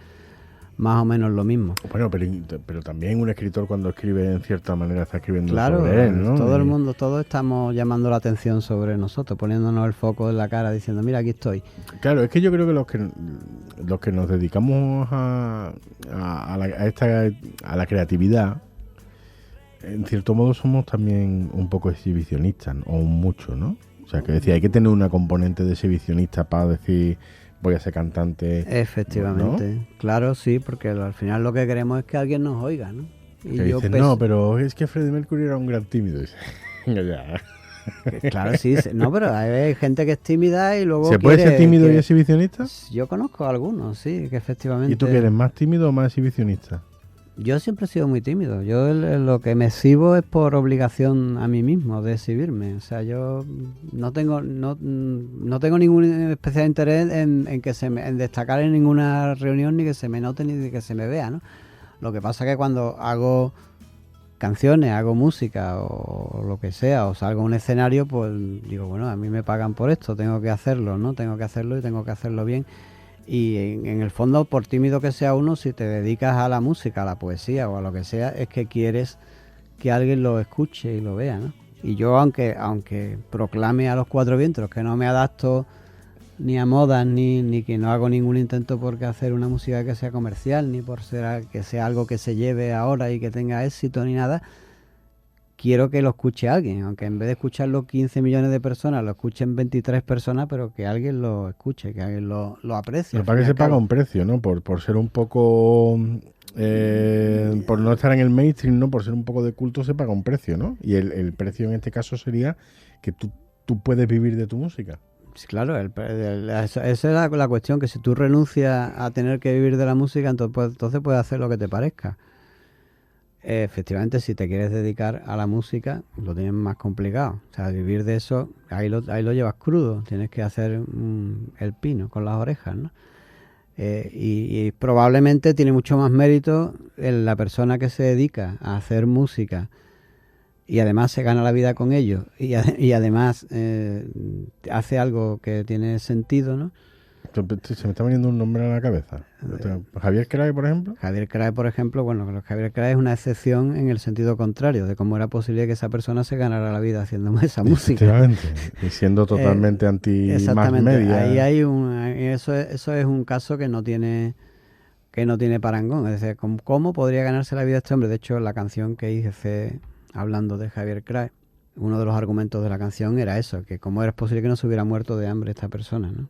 más o menos lo mismo. Bueno, pero también un escritor cuando escribe en cierta manera está escribiendo claro, sobre él, ¿no? Todo el mundo, todos estamos llamando la atención sobre nosotros, poniéndonos el foco en la cara, diciendo, mira, aquí estoy. Claro, es que yo creo que los que nos dedicamos a la creatividad, en cierto modo somos también un poco exhibicionistas, o mucho, ¿no? O sea, que decía, hay que tener una componente de exhibicionista para decir... voy a ser cantante. Efectivamente, ¿no? Claro, sí, porque al final lo que queremos es que alguien nos oiga, ¿no? Y que dicen, no, pero es que Freddie Mercury era un gran tímido. Claro, sí, no, pero hay gente que es tímida y luego ¿se puede ser tímido y exhibicionista? Yo conozco a algunos, sí, que efectivamente... ¿Y tú que eres más tímido o más exhibicionista? Yo siempre he sido muy tímido. Yo lo que me exhibo es por obligación a mí mismo de exhibirme. O sea, yo no tengo ningún especial interés en destacar en ninguna reunión, ni que se me note ni que se me vea, ¿no? Lo que pasa es que cuando hago canciones, hago música o lo que sea, o salgo a un escenario, pues digo, bueno, a mí me pagan por esto, tengo que hacerlo, ¿no? Tengo que hacerlo y tengo que hacerlo bien. Y en el fondo, por tímido que sea uno, si te dedicas a la música, a la poesía o a lo que sea, es que quieres que alguien lo escuche y lo vea, ¿no? Y yo, aunque proclame a los cuatro vientos que no me adapto ni a modas, ni que no hago ningún intento por hacer una música que sea comercial, ni por que sea algo que se lleve ahora y que tenga éxito ni nada, quiero que lo escuche alguien, aunque en vez de escucharlo 15 millones de personas, lo escuchen 23 personas, pero que alguien lo escuche, que alguien lo aprecie. Pero para que se paga un precio, ¿no? Por ser un poco... por no estar en el mainstream, ¿no? Por ser un poco de culto se paga un precio, ¿no? Y el precio en este caso sería que tú puedes vivir de tu música. Sí, claro, esa es la cuestión, que si tú renuncias a tener que vivir de la música, entonces puedes hacer lo que te parezca. Efectivamente, si te quieres dedicar a la música, lo tienes más complicado. O sea, vivir de eso, ahí lo llevas crudo. Tienes que hacer el pino con las orejas, ¿no? Y probablemente tiene mucho más mérito en la persona que se dedica a hacer música y además se gana la vida con ello y además hace algo que tiene sentido, ¿no? Se me está viniendo un nombre a la cabeza. ¿Javier Crae, por ejemplo? Javier Crae, por ejemplo, bueno, Javier Crae es una excepción en el sentido contrario, de cómo era posible que esa persona se ganara la vida haciendo esa música. Efectivamente, y siendo totalmente anti-mass media. Ahí hay eso es un caso que no tiene parangón. Es decir, ¿cómo podría ganarse la vida este hombre? De hecho, la canción que hice hablando de Javier Crae, uno de los argumentos de la canción era eso, que cómo era posible que no se hubiera muerto de hambre esta persona, ¿no?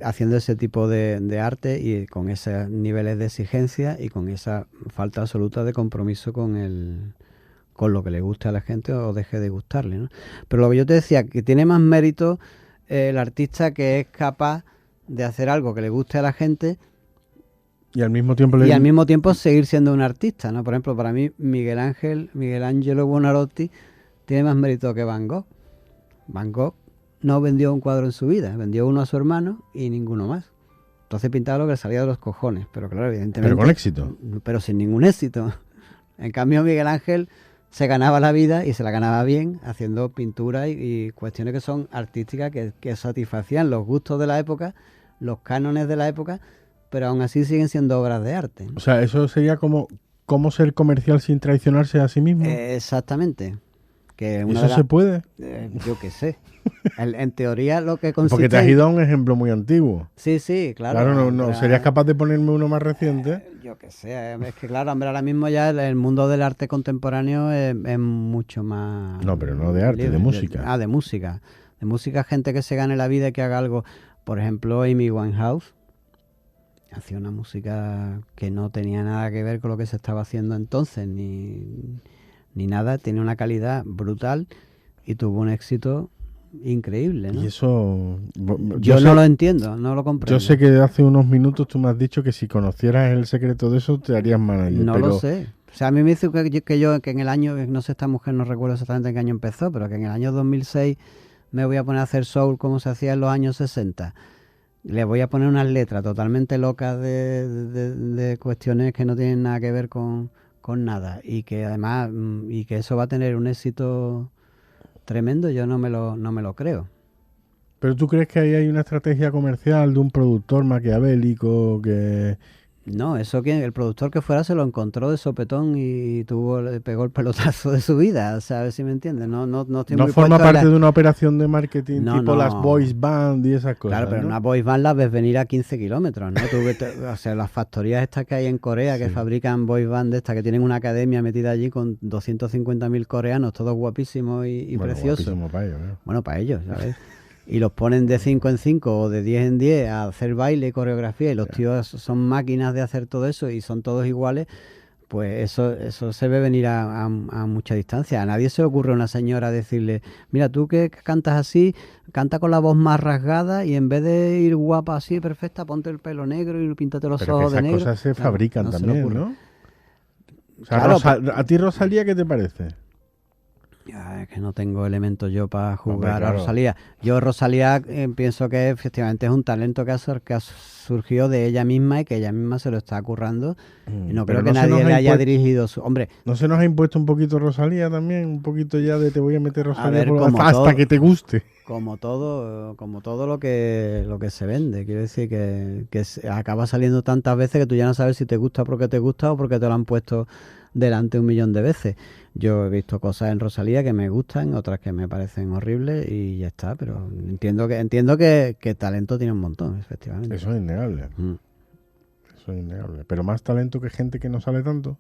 Haciendo ese tipo de arte y con esos niveles de exigencia y con esa falta absoluta de compromiso con lo que le guste a la gente o deje de gustarle, ¿no? Pero lo que yo te decía, que tiene más mérito el artista que es capaz de hacer algo que le guste a la gente y al mismo tiempo seguir siendo un artista, ¿no? Por ejemplo, para mí Miguel Ángelo Buonarroti tiene más mérito que Van Gogh. Van Gogh no vendió un cuadro en su vida, vendió uno a su hermano y ninguno más. Entonces pintaba lo que le salía de los cojones, pero claro, evidentemente... Pero con éxito. Pero sin ningún éxito. En cambio, Miguel Ángel se ganaba la vida y se la ganaba bien haciendo pintura y cuestiones que son artísticas, que satisfacían los gustos de la época, los cánones de la época, pero aún así siguen siendo obras de arte, ¿no? O sea, eso sería como ser comercial sin traicionarse a sí mismo. Exactamente. ¿Eso se puede? Yo qué sé. En teoría lo que consiste... Porque te has ido a un ejemplo muy antiguo. Sí, claro. Claro, no. ¿Serías capaz de ponerme uno más reciente? Yo qué sé. Es que claro, hombre, ahora mismo ya el mundo del arte contemporáneo es mucho más... No, pero no de arte, libre, de música. De música. De música, gente que se gane la vida y que haga algo. Por ejemplo, Amy Winehouse hacía una música que no tenía nada que ver con lo que se estaba haciendo entonces, ni nada, tiene una calidad brutal y tuvo un éxito increíble, ¿no? Y eso... Yo no lo entiendo, no lo comprendo. Yo sé que hace unos minutos tú me has dicho que si conocieras el secreto de eso te harías manager. No lo sé. sea, a mí me dice que en el año, no sé, esta mujer no recuerdo exactamente en qué año empezó, pero que en el año 2006 me voy a poner a hacer soul como se hacía en los años 60. Le voy a poner unas letras totalmente locas de cuestiones que no tienen nada que ver con nada, y que además y que eso va a tener un éxito tremendo, yo no me lo creo. ¿Pero tú crees que ahí hay una estrategia comercial de un productor maquiavélico que...? No, eso que el productor que fuera se lo encontró de sopetón y le pegó el pelotazo de su vida, o sea, a ver si me entiendes. No forma parte de una operación de marketing tipo las boys band y esas cosas. Claro, pero ¿no? una boys band las ves venir a 15 kilómetros, ¿no? O sea, las factorías estas que hay en Corea que fabrican boys band estas, que tienen una academia metida allí con 250.000 coreanos, todos guapísimos y preciosos. Guapísimo para ellos, ¿eh? Bueno, para ellos, ¿sabes? Y los ponen de 5 en 5 o de 10 en 10 a hacer baile, coreografía, y los tíos son máquinas de hacer todo eso y son todos iguales, pues eso se ve venir a mucha distancia. A nadie se le ocurre a una señora decirle, mira, tú que cantas así, canta con la voz más rasgada y en vez de ir guapa así, perfecta, ponte el pelo negro y píntate los ojos de negro. Esas cosas se fabrican también, ¿no? O sea, claro, ¿a ti Rosalía qué te parece? Es que no tengo elementos yo para jugar a Rosalía. Yo Rosalía pienso que efectivamente es un talento que ha surgido de ella misma y que ella misma se lo está currando. Y no creo que nadie le haya dirigido su... Hombre, ¿no se nos ha impuesto un poquito Rosalía también? Un poquito ya de te voy a meter Rosalía hasta que te guste. Como todo lo que se vende. Quiero decir que acaba saliendo tantas veces que tú ya no sabes si te gusta porque te gusta o porque te lo han puesto delante 1.000.000 de veces. Yo he visto cosas en Rosalía que me gustan, otras que me parecen horribles y ya está, pero entiendo que talento tiene un montón, efectivamente. Eso es innegable. Eso es innegable. Pero más talento que gente que no sale tanto.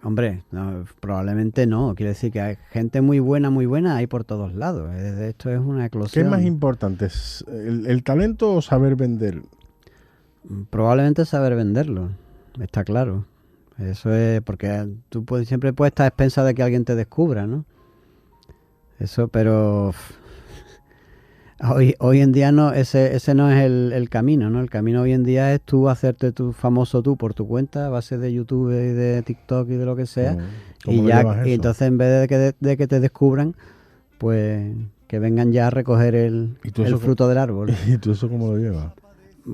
Hombre, no, probablemente no. Quiere decir que hay gente muy buena hay por todos lados. Esto es una eclosión. ¿Qué es más importante? ¿El talento o saber vender? Probablemente saber venderlo, está claro. Eso es porque tú siempre puedes estar a expensas de que alguien te descubra, ¿no? Eso, pero hoy en día no, ese no es el camino, ¿no? El camino hoy en día es tú hacerte tu famoso tú por tu cuenta, a base de YouTube y de TikTok y de lo que sea, y entonces en vez de que te descubran, pues que vengan ya a recoger el fruto del árbol. ¿Y tú eso cómo lo llevas?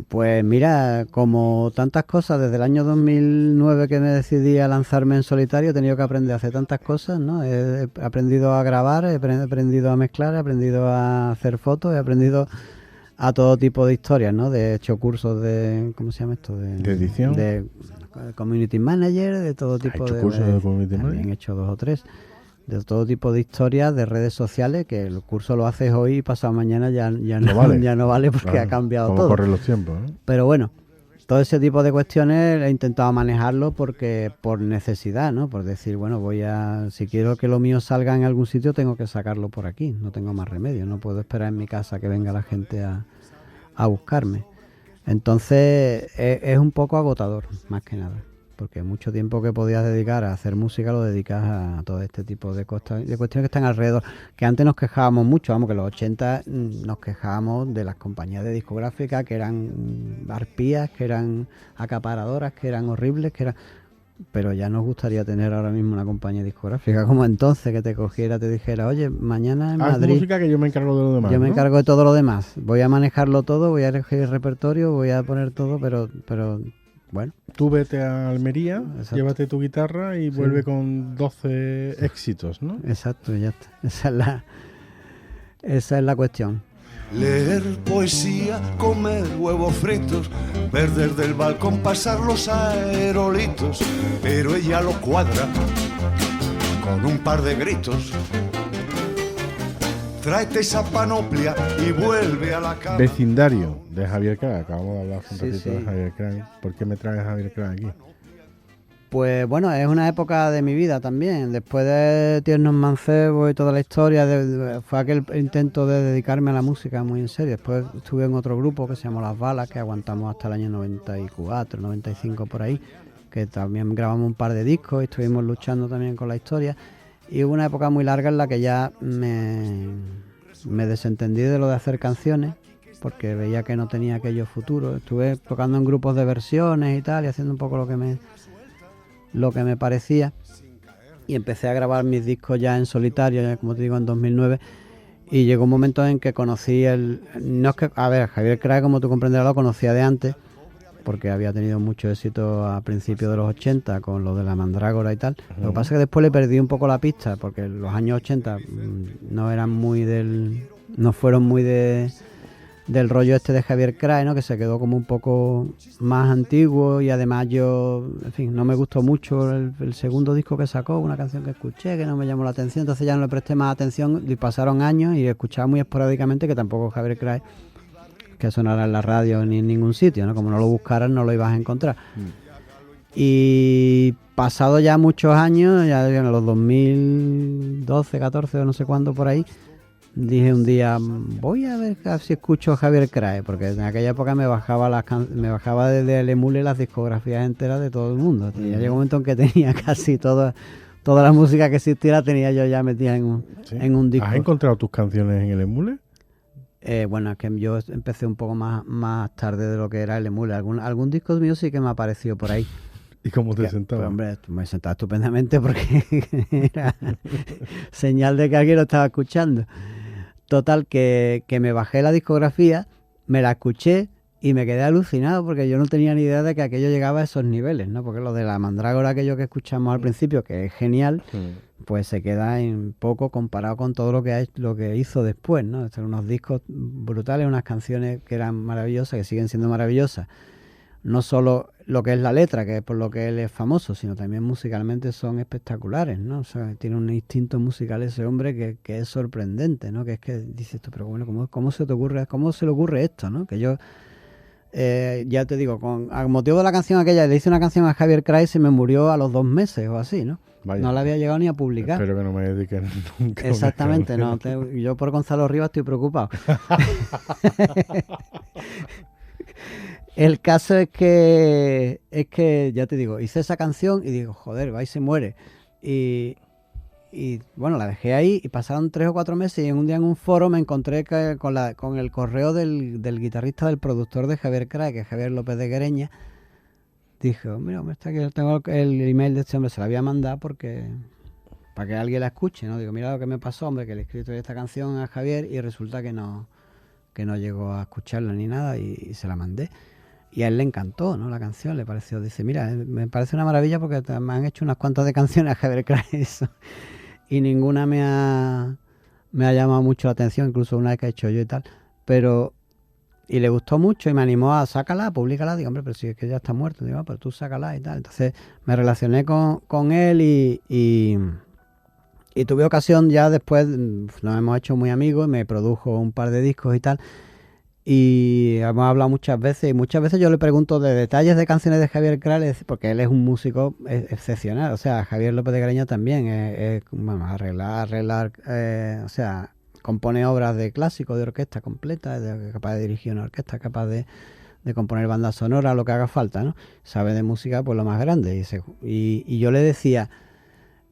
Pues mira, como tantas cosas, desde el año 2009 que me decidí a lanzarme en solitario, he tenido que aprender a hacer tantas cosas, ¿no? He aprendido a grabar, he aprendido a mezclar, he aprendido a hacer fotos, he aprendido a todo tipo de historias, ¿no? He hecho cursos de, ¿cómo se llama esto? ¿De edición? De community manager, de todo tipo de... ¿Has hecho cursos de community manager? También he hecho 2 o 3. De todo tipo de historias, de redes sociales, que el curso lo haces hoy y pasado mañana ya no vale porque claro, ha cambiado todo. Corren los tiempos, ¿eh? Pero bueno, todo ese tipo de cuestiones he intentado manejarlo porque por necesidad, ¿no? Por decir, bueno, si quiero que lo mío salga en algún sitio, tengo que sacarlo por aquí, no tengo más remedio, no puedo esperar en mi casa que venga la gente a buscarme. Entonces es un poco agotador, más que nada. Porque mucho tiempo que podías dedicar a hacer música lo dedicas a todo este tipo de cuestiones que están alrededor. Que antes nos quejábamos mucho, vamos, que en los 80 nos quejábamos de las compañías de discográficas que eran arpías, que eran acaparadoras, que eran horribles, pero ya nos gustaría tener ahora mismo una compañía discográfica como entonces, que te cogiera, te dijera, oye, mañana en Madrid... música que yo me encargo de lo demás, Yo me encargo de todo lo demás. Voy a manejarlo todo, voy a elegir el repertorio, voy a poner todo, pero bueno. Tú vete a Almería, exacto, llévate tu guitarra y vuelve con 12 éxitos, ¿no? Exacto, ya está. Esa es la cuestión. Leer poesía, comer huevos fritos, ver desde el balcón pasar los aerolitos, pero ella lo cuadra con un par de gritos. Tráete esa panoplia y vuelve a la cama. Vecindario, de Javier Craig. Acabamos de hablar un ratito de Javier Craig. ¿Por qué me traes Javier Craig aquí? Pues bueno, es una época de mi vida también. Después de Tiernos Mancebos y toda la historia, fue aquel intento de dedicarme a la música muy en serio. Después estuve en otro grupo que se llamó Las Balas, que aguantamos hasta el año 94, 95 por ahí, que también grabamos un par de discos y estuvimos luchando también con la historia. Y hubo una época muy larga en la que ya me desentendí de lo de hacer canciones, porque veía que no tenía aquello futuro. Estuve tocando en grupos de versiones y tal, y haciendo un poco lo que lo que me parecía, y empecé a grabar mis discos ya en solitario, ya como te digo, en 2009, y llegó un momento en que conocí no es que, a ver, Javier Crae, como tú comprenderás, lo conocía de antes, porque había tenido mucho éxito a principios de los 80 con lo de la Mandrágora y tal. Lo que pasa es que después le perdí un poco la pista, porque los años 80 no fueron muy del rollo este de Javier Crae, ¿no? Que se quedó como un poco más antiguo, y además yo, en fin, no me gustó mucho el segundo disco que sacó, una canción que escuché que no me llamó la atención, entonces ya no le presté más atención y pasaron años y escuchaba muy esporádicamente, que tampoco Javier Crae que sonara en la radio ni en ningún sitio, ¿no? Como no lo buscaras no lo ibas a encontrar. Y pasado ya muchos años, ya en los 2012, 14 o no sé cuándo por ahí, dije un día, voy a ver si escucho a Javier Crae, porque en aquella época me bajaba desde el Emule las discografías enteras de todo el mundo. Y ya llegó un momento en que tenía casi toda la música que existiera, tenía yo ya metida en un disco. ¿Has encontrado tus canciones en el Emule? Bueno, es que yo empecé un poco más tarde de lo que era el Emule. Algún disco mío sí que me apareció por ahí. ¿Y cómo te sentabas? Pues, hombre, me sentaba estupendamente porque era señal de que alguien lo estaba escuchando. Total, que me bajé la discografía, me la escuché y me quedé alucinado, porque yo no tenía ni idea de que aquello llegaba a esos niveles, ¿no? Porque lo de la Mandrágora, aquello que escuchamos al principio, que es genial, pues se queda en poco comparado con todo lo que hizo después, ¿no? Son unos discos brutales, unas canciones que eran maravillosas, que siguen siendo maravillosas. No solo lo que es la letra, que es por lo que él es famoso, sino también musicalmente son espectaculares, ¿no? O sea, tiene un instinto musical ese hombre que es sorprendente, ¿no? Que es que dices tú, pero bueno, ¿cómo se le ocurre esto, ¿no? Que yo, ya te digo, a motivo de la canción aquella, le hice una canción a Javier Crae y se me murió a los 2 meses o así, ¿no? Vaya. No la había llegado ni a publicar. Espero que no me dediquen nunca. Exactamente, no. Yo por Gonzalo Rivas estoy preocupado. El caso es que ya te digo, hice esa canción y digo, joder, va y se muere. Y bueno, la dejé ahí y pasaron 3 o 4 meses, y un día en un foro me encontré con el correo del guitarrista, del productor de Javier Crae, que es Javier López de Guereña. Dije, mira, está aquí, tengo el email de este hombre, se la voy a mandar para que alguien la escuche, ¿no? Digo, mira lo que me pasó, hombre, que le he escrito esta canción a Javier y resulta que no llegó a escucharla ni nada, y se la mandé. Y a él le encantó, ¿no? La canción le pareció, dice, mira, me parece una maravilla porque me han hecho unas cuantas de canciones a Javier Crae eso, y ninguna me ha llamado mucho la atención, incluso una que he hecho yo y tal, y le gustó mucho y me animó a sácala, públicala. Digo, hombre, pero si es que ya está muerto. Digo, pero tú sácala y tal. Entonces me relacioné con él y tuve ocasión, ya después nos hemos hecho muy amigos, y me produjo un par de discos y tal. Y hemos hablado muchas veces, y muchas veces yo le pregunto de detalles de canciones de Javier Crae, porque él es un músico excepcional. O sea, Javier López de Guereña también es bueno, arreglar, o sea, compone obras de clásicos, de orquesta completa, es capaz de dirigir una orquesta, capaz de componer bandas sonoras, lo que haga falta, ¿no? Sabe de música, pues lo más grande. Y yo le decía,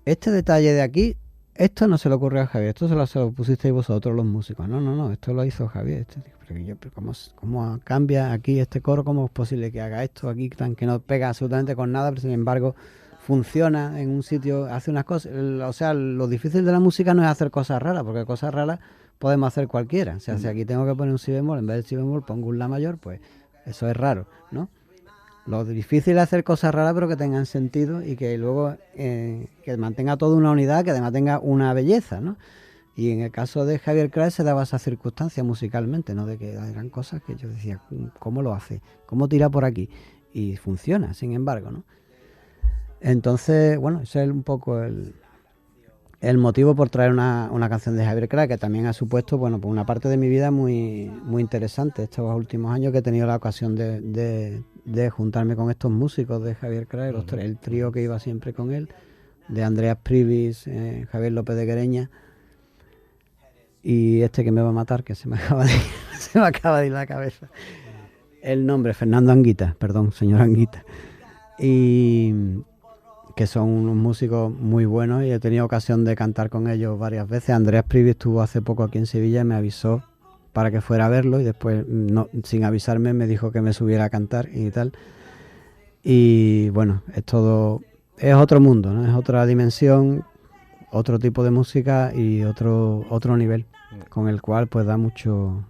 este detalle de aquí, esto no se le ocurrió a Javier, esto se lo pusisteis vosotros los músicos. No, esto lo hizo Javier. Pero ¿cómo cambia aquí este coro? ¿Cómo es posible que haga esto aquí tan que no pega absolutamente con nada, pero sin embargo funciona en un sitio, hace unas cosas? O sea, lo difícil de la música no es hacer cosas raras, porque cosas raras podemos hacer cualquiera. O sea, si aquí tengo que poner un si bemol, en vez del si bemol pongo un la mayor, pues eso es raro, ¿no? Lo difícil es hacer cosas raras pero que tengan sentido y que luego que mantenga toda una unidad, que además tenga una belleza, ¿no? Y en el caso de Javier Crae se daba esa circunstancia musicalmente, ¿no? De que eran cosas que yo decía, ¿cómo lo hace? ¿Cómo tira por aquí? Y funciona, sin embargo, ¿no? Entonces, bueno, ese es un poco el motivo por traer una canción de Javier Crae, que también ha supuesto, bueno, pues una parte de mi vida muy, muy interesante estos últimos años, que he tenido la ocasión de juntarme con estos músicos de Javier Crae, el trío que iba siempre con él, de Andreas Privis, Javier López de Guereña, y este que me va a matar, que se me acaba de ir la cabeza. El nombre, Fernando Anguita, perdón, señor Anguita. Y que son unos músicos muy buenos y he tenido ocasión de cantar con ellos varias veces. Andreas Privi estuvo hace poco aquí en Sevilla y me avisó para que fuera a verlo, y después, no, sin avisarme, me dijo que me subiera a cantar y tal. Y bueno, es todo es otro mundo, ¿no? Es otra dimensión, otro tipo de música y otro nivel, con el cual pues da mucho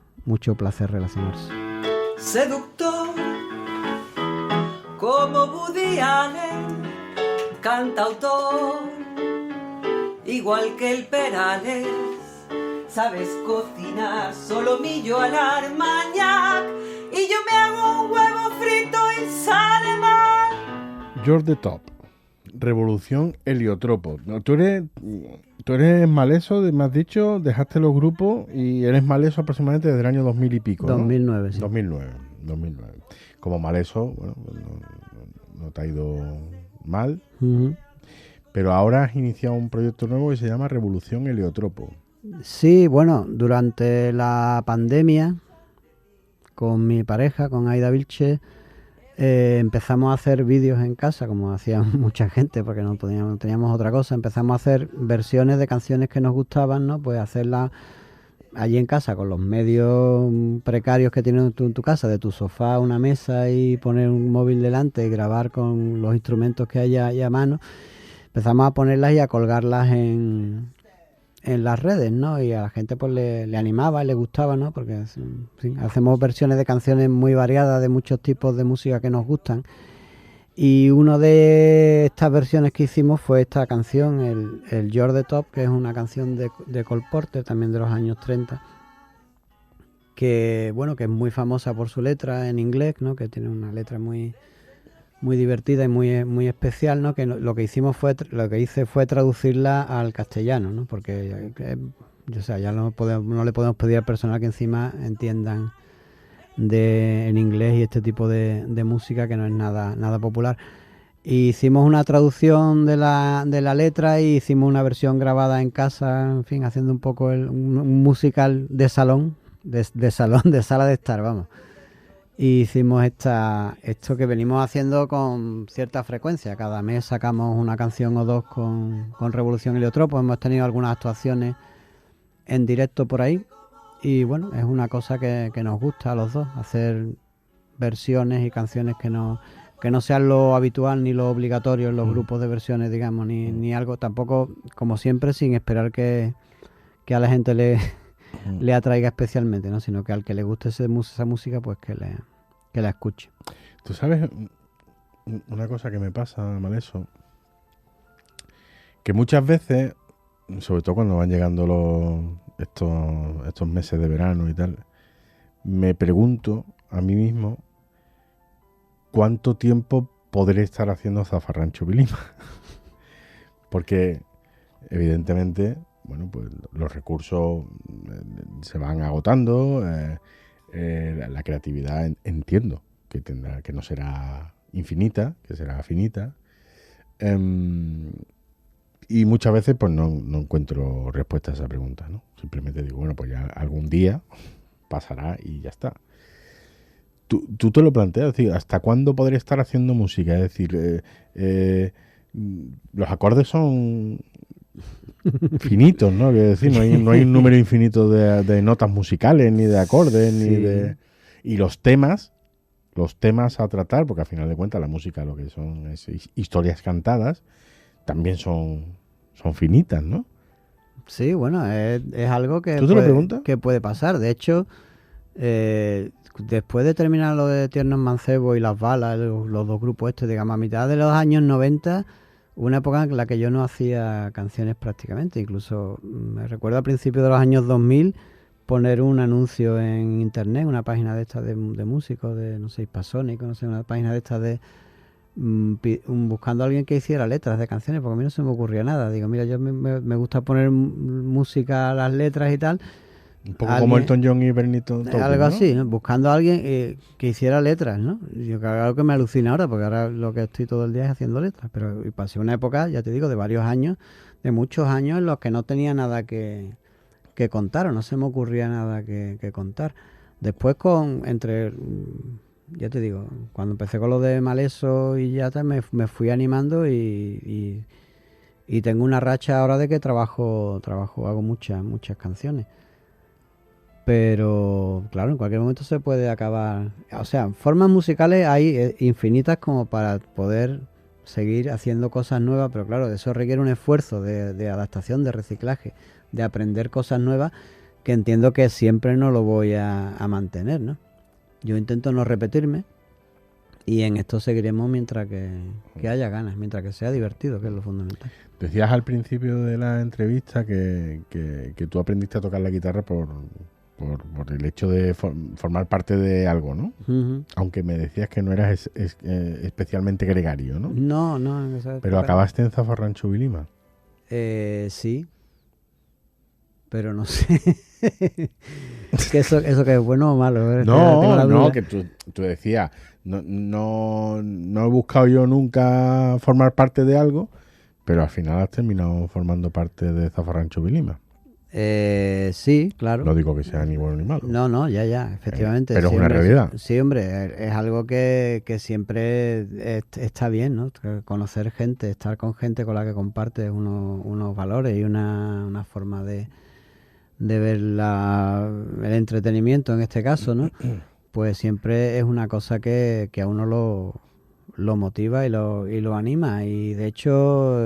placer relacionarse. Seductor como Woody Allen, cantautor igual que el Perales, sabes cocinar solomillo al armagnac y yo me hago un huevo frito y sale mal. You're the Top, Revolución Heliotropo. No, tú eres maleso, me has dicho, dejaste los grupos y eres maleso aproximadamente desde el año 2000 y pico, ¿no? 2009, sí. 2009. Como maleso, bueno, no te ha ido mal, pero ahora has iniciado un proyecto nuevo que se llama Revolución Heliotropo. Sí, bueno, durante la pandemia, con mi pareja, con Aida Vilche, empezamos a hacer vídeos en casa, como hacía mucha gente, porque no teníamos otra cosa. Empezamos a hacer versiones de canciones que nos gustaban, ¿no? Pues hacerlas allí en casa, con los medios precarios que tienes tú en tu casa, de tu sofá, una mesa y poner un móvil delante y grabar con los instrumentos que haya a mano. Empezamos a ponerlas y a colgarlas en las redes, ¿no? Y a la gente pues le animaba y le gustaba, ¿no? Porque sí, hacemos versiones de canciones muy variadas de muchos tipos de música que nos gustan. Y una de estas versiones que hicimos fue esta canción, el You're the Top, que es una canción de Cole Porter, también de los años 30, que bueno, que es muy famosa por su letra en inglés, ¿no? Que tiene una letra muy divertida y muy especial, ¿no? Que lo que hice fue traducirla al castellano, ¿no? Porque o sea, ya no le podemos pedir al personal que encima entiendan en inglés y este tipo de música que no es nada popular. Y hicimos una traducción de la letra y hicimos una versión grabada en casa, en fin, haciendo un poco un musical de salón, de sala de estar, vamos. Y hicimos esto que venimos haciendo con cierta frecuencia. Cada mes sacamos una canción o dos con Revolución Heliotropo. Hemos tenido algunas actuaciones en directo por ahí. Y bueno, es una cosa que nos gusta a los dos, hacer versiones y canciones que no sean lo habitual ni lo obligatorio en los grupos de versiones, digamos, ni algo tampoco, como siempre, sin esperar que a la gente le atraiga especialmente, ¿no? Sino que al que le guste esa música, pues que la escuche. Tú sabes una cosa que me pasa, Maleso, que muchas veces, sobre todo cuando van llegando estos meses de verano y tal, me pregunto a mí mismo cuánto tiempo podré estar haciendo Zafarrancho Vilima. Porque evidentemente, bueno, pues los recursos se van agotando, la creatividad entiendo que no será infinita, que será finita. Y muchas veces pues no encuentro respuesta a esa pregunta, ¿no? Simplemente digo, bueno, pues ya algún día pasará y ya está. Tú te lo planteas, es decir, ¿hasta cuándo podré estar haciendo música? Es decir, los acordes son finitos, ¿no? Es decir, no hay un número infinito de notas musicales, ni de acordes, sí. ni de... Y los temas a tratar, porque al final de cuentas la música lo que son es historias cantadas, también son finitas, ¿no? Sí, bueno, es algo que, ¿Tú te lo preguntas? Que puede pasar. De hecho, después de terminar lo de Tiernos Mancebos y Las Balas, los dos grupos estos, digamos, a mitad de los años 90, una época en la que yo no hacía canciones prácticamente. Incluso me recuerdo a principios de los años 2000 poner un anuncio en internet, una página de estas de músicos, de, no sé, Hispasónico, no sé, una página de estas de... buscando a alguien que hiciera letras de canciones, porque a mí no se me ocurría nada. Digo, mira, yo me gusta poner música a las letras y tal. Un poco como Elton John y Benito Taupin, algo ¿no? así, ¿no? Buscando a alguien que hiciera letras, ¿no? Yo algo que me alucina ahora, porque ahora lo que estoy todo el día es haciendo letras, pero pasé una época, ya te digo, de varios años, de muchos años en los que no tenía nada que contar, o no se me ocurría nada que contar. Después ya te digo, cuando empecé con lo de Maleso y ya me fui animando y tengo una racha ahora de que trabajo, hago muchas canciones. Pero claro, en cualquier momento se puede acabar. O sea, formas musicales hay infinitas como para poder seguir haciendo cosas nuevas, pero claro, eso requiere un esfuerzo de adaptación, de reciclaje, de aprender cosas nuevas, que entiendo que siempre no lo voy a mantener, ¿no? Yo intento no repetirme y en esto seguiremos mientras que haya ganas, mientras que sea divertido, que es lo fundamental. Decías al principio de la entrevista que tú aprendiste a tocar la guitarra por el hecho de formar parte de algo, ¿no? Uh-huh. Aunque me decías que no eras especialmente gregario, ¿no? No. Pero acabaste en Zafarrancho Vilima. Sí. Pero no sé. que eso que es bueno o malo. No, que tú decías, no he buscado yo nunca formar parte de algo, pero al final has terminado formando parte de Zafarrancho Vilima. Sí, claro. No digo que sea ni bueno ni malo. No, ya, efectivamente. Pero sí, es una realidad. Sí, hombre, es algo que siempre está bien, ¿no? Conocer gente, estar con gente con la que compartes unos valores y una forma de ver el entretenimiento en este caso, ¿no? Pues siempre es una cosa que a uno lo motiva y lo anima. Y de hecho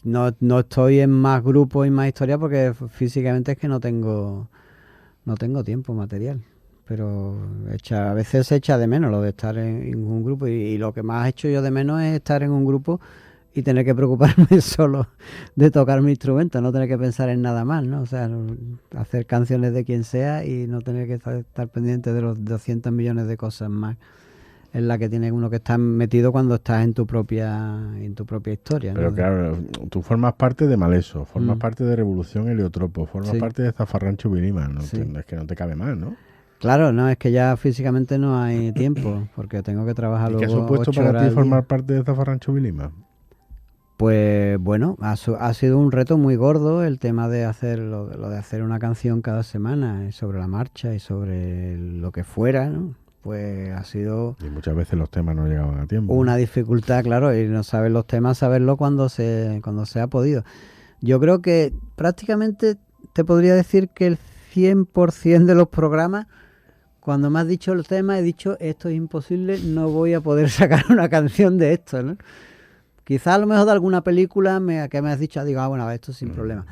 no estoy en más grupos y más historias porque físicamente es que no tengo tiempo material. Pero a veces se echa de menos lo de estar en un grupo y lo que más echo yo de menos es estar en un grupo y tener que preocuparme solo de tocar mi instrumento, no tener que pensar en nada más, ¿no? O sea, hacer canciones de quien sea y no tener que estar pendiente de los 200 millones de cosas más en la que tiene uno que estar metido cuando estás en tu propia historia, ¿no? Pero claro, tú formas parte de Maleso, formas parte de Revolución Heliotropo, formas parte de Zafarrancho Vilima, ¿no? Sí. Es que no te cabe más, ¿no? Claro, no, es que ya físicamente no hay tiempo, porque tengo que trabajar luego. ¿Qué ha supuesto para ti formar parte de Zafarrancho Vilima? Pues bueno, ha sido un reto muy gordo el tema de hacer lo de hacer una canción cada semana sobre la marcha y sobre lo que fuera, ¿no? Pues ha sido... Y muchas veces los temas no llegaban a tiempo. Una dificultad, claro, y no saber los temas, saberlo cuando se ha podido. Yo creo que prácticamente te podría decir que el 100% de los programas, cuando me has dicho el tema, he dicho, esto es imposible, no voy a poder sacar una canción de esto, ¿no? Quizás a lo mejor de alguna película que me has dicho, digo, bueno, esto sin problema.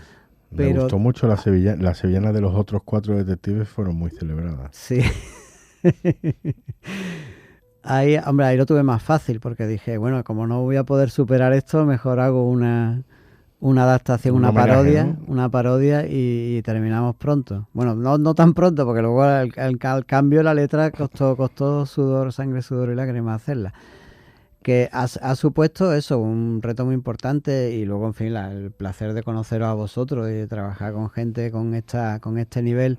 Me gustó mucho las sevillanas de los otros 4 detectives, fueron muy celebradas. Sí. Ahí lo tuve más fácil porque dije, bueno, como no voy a poder superar esto, mejor hago una adaptación, una parodia y terminamos pronto. Bueno, no tan pronto porque luego al cambio la letra costó sudor, sangre, sudor y lágrimas hacerla. Que ha supuesto eso, un reto muy importante y luego, en fin, el placer de conoceros a vosotros y de trabajar con gente con este nivel,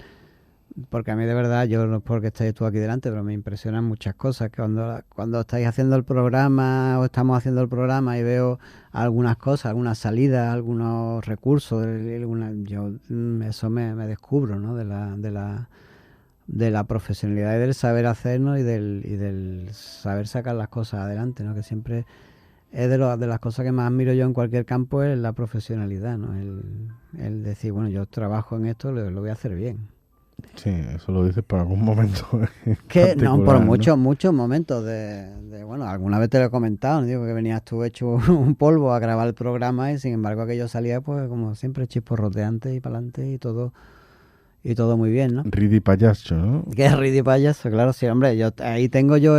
porque a mí de verdad, yo no es porque estéis tú aquí delante, pero me impresionan muchas cosas, que cuando estáis haciendo el programa o estamos haciendo el programa y veo algunas cosas, algunas salidas, algunos recursos, eso me descubro, ¿no? de la profesionalidad y del saber hacernos y del saber sacar las cosas adelante, ¿no? Que siempre es de las cosas que más admiro yo en cualquier campo, es la profesionalidad, ¿no? El decir, bueno, yo trabajo en esto, lo voy a hacer bien. Sí, eso lo dices por algún momento. Que no, por muchos momentos bueno, alguna vez te lo he comentado, ¿no? Digo que venías tú hecho un polvo a grabar el programa y sin embargo aquello salía pues como siempre chisporroteante y para adelante y todo muy bien, ¿no? Ridi payaso, ¿no? Que es Ridi payaso, claro, sí, hombre. Ahí tengo yo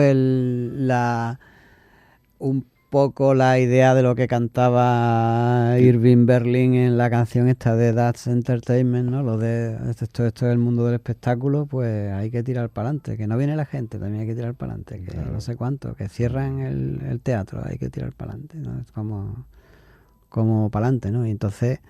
un poco la idea de lo que cantaba Irving Berlin en la canción esta de That's Entertainment, ¿no? Lo de esto es el mundo del espectáculo, pues hay que tirar para adelante. Que no viene la gente, también hay que tirar para adelante. Que claro. No sé cuánto, que cierran el teatro, hay que tirar para adelante, ¿no? Es como para adelante, ¿no? Y entonces...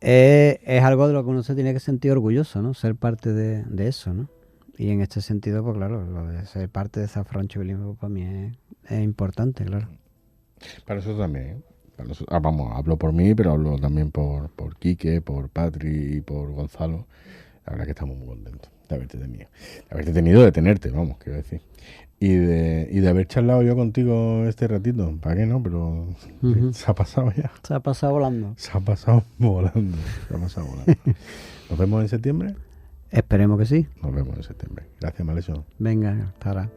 Es algo de lo que uno se tiene que sentir orgulloso, ¿no? Ser parte de eso, ¿no? Y en este sentido, pues claro, lo de ser parte de Zafarrancho Vilima para mí es importante, claro. Para nosotros también, ¿eh? Para nosotros, hablo por mí, pero hablo también por Quique, por Patri y por Gonzalo. La verdad que estamos muy contentos de haberte tenido, de tenerte, vamos, quiero decir. Y de haber charlado yo contigo este ratito. ¿Para qué no? Pero se ha pasado ya. Se ha pasado volando. Se ha pasado volando. ¿Nos vemos en septiembre? Esperemos que sí. Nos vemos en septiembre. Gracias, Maleso. Venga, hasta ahora.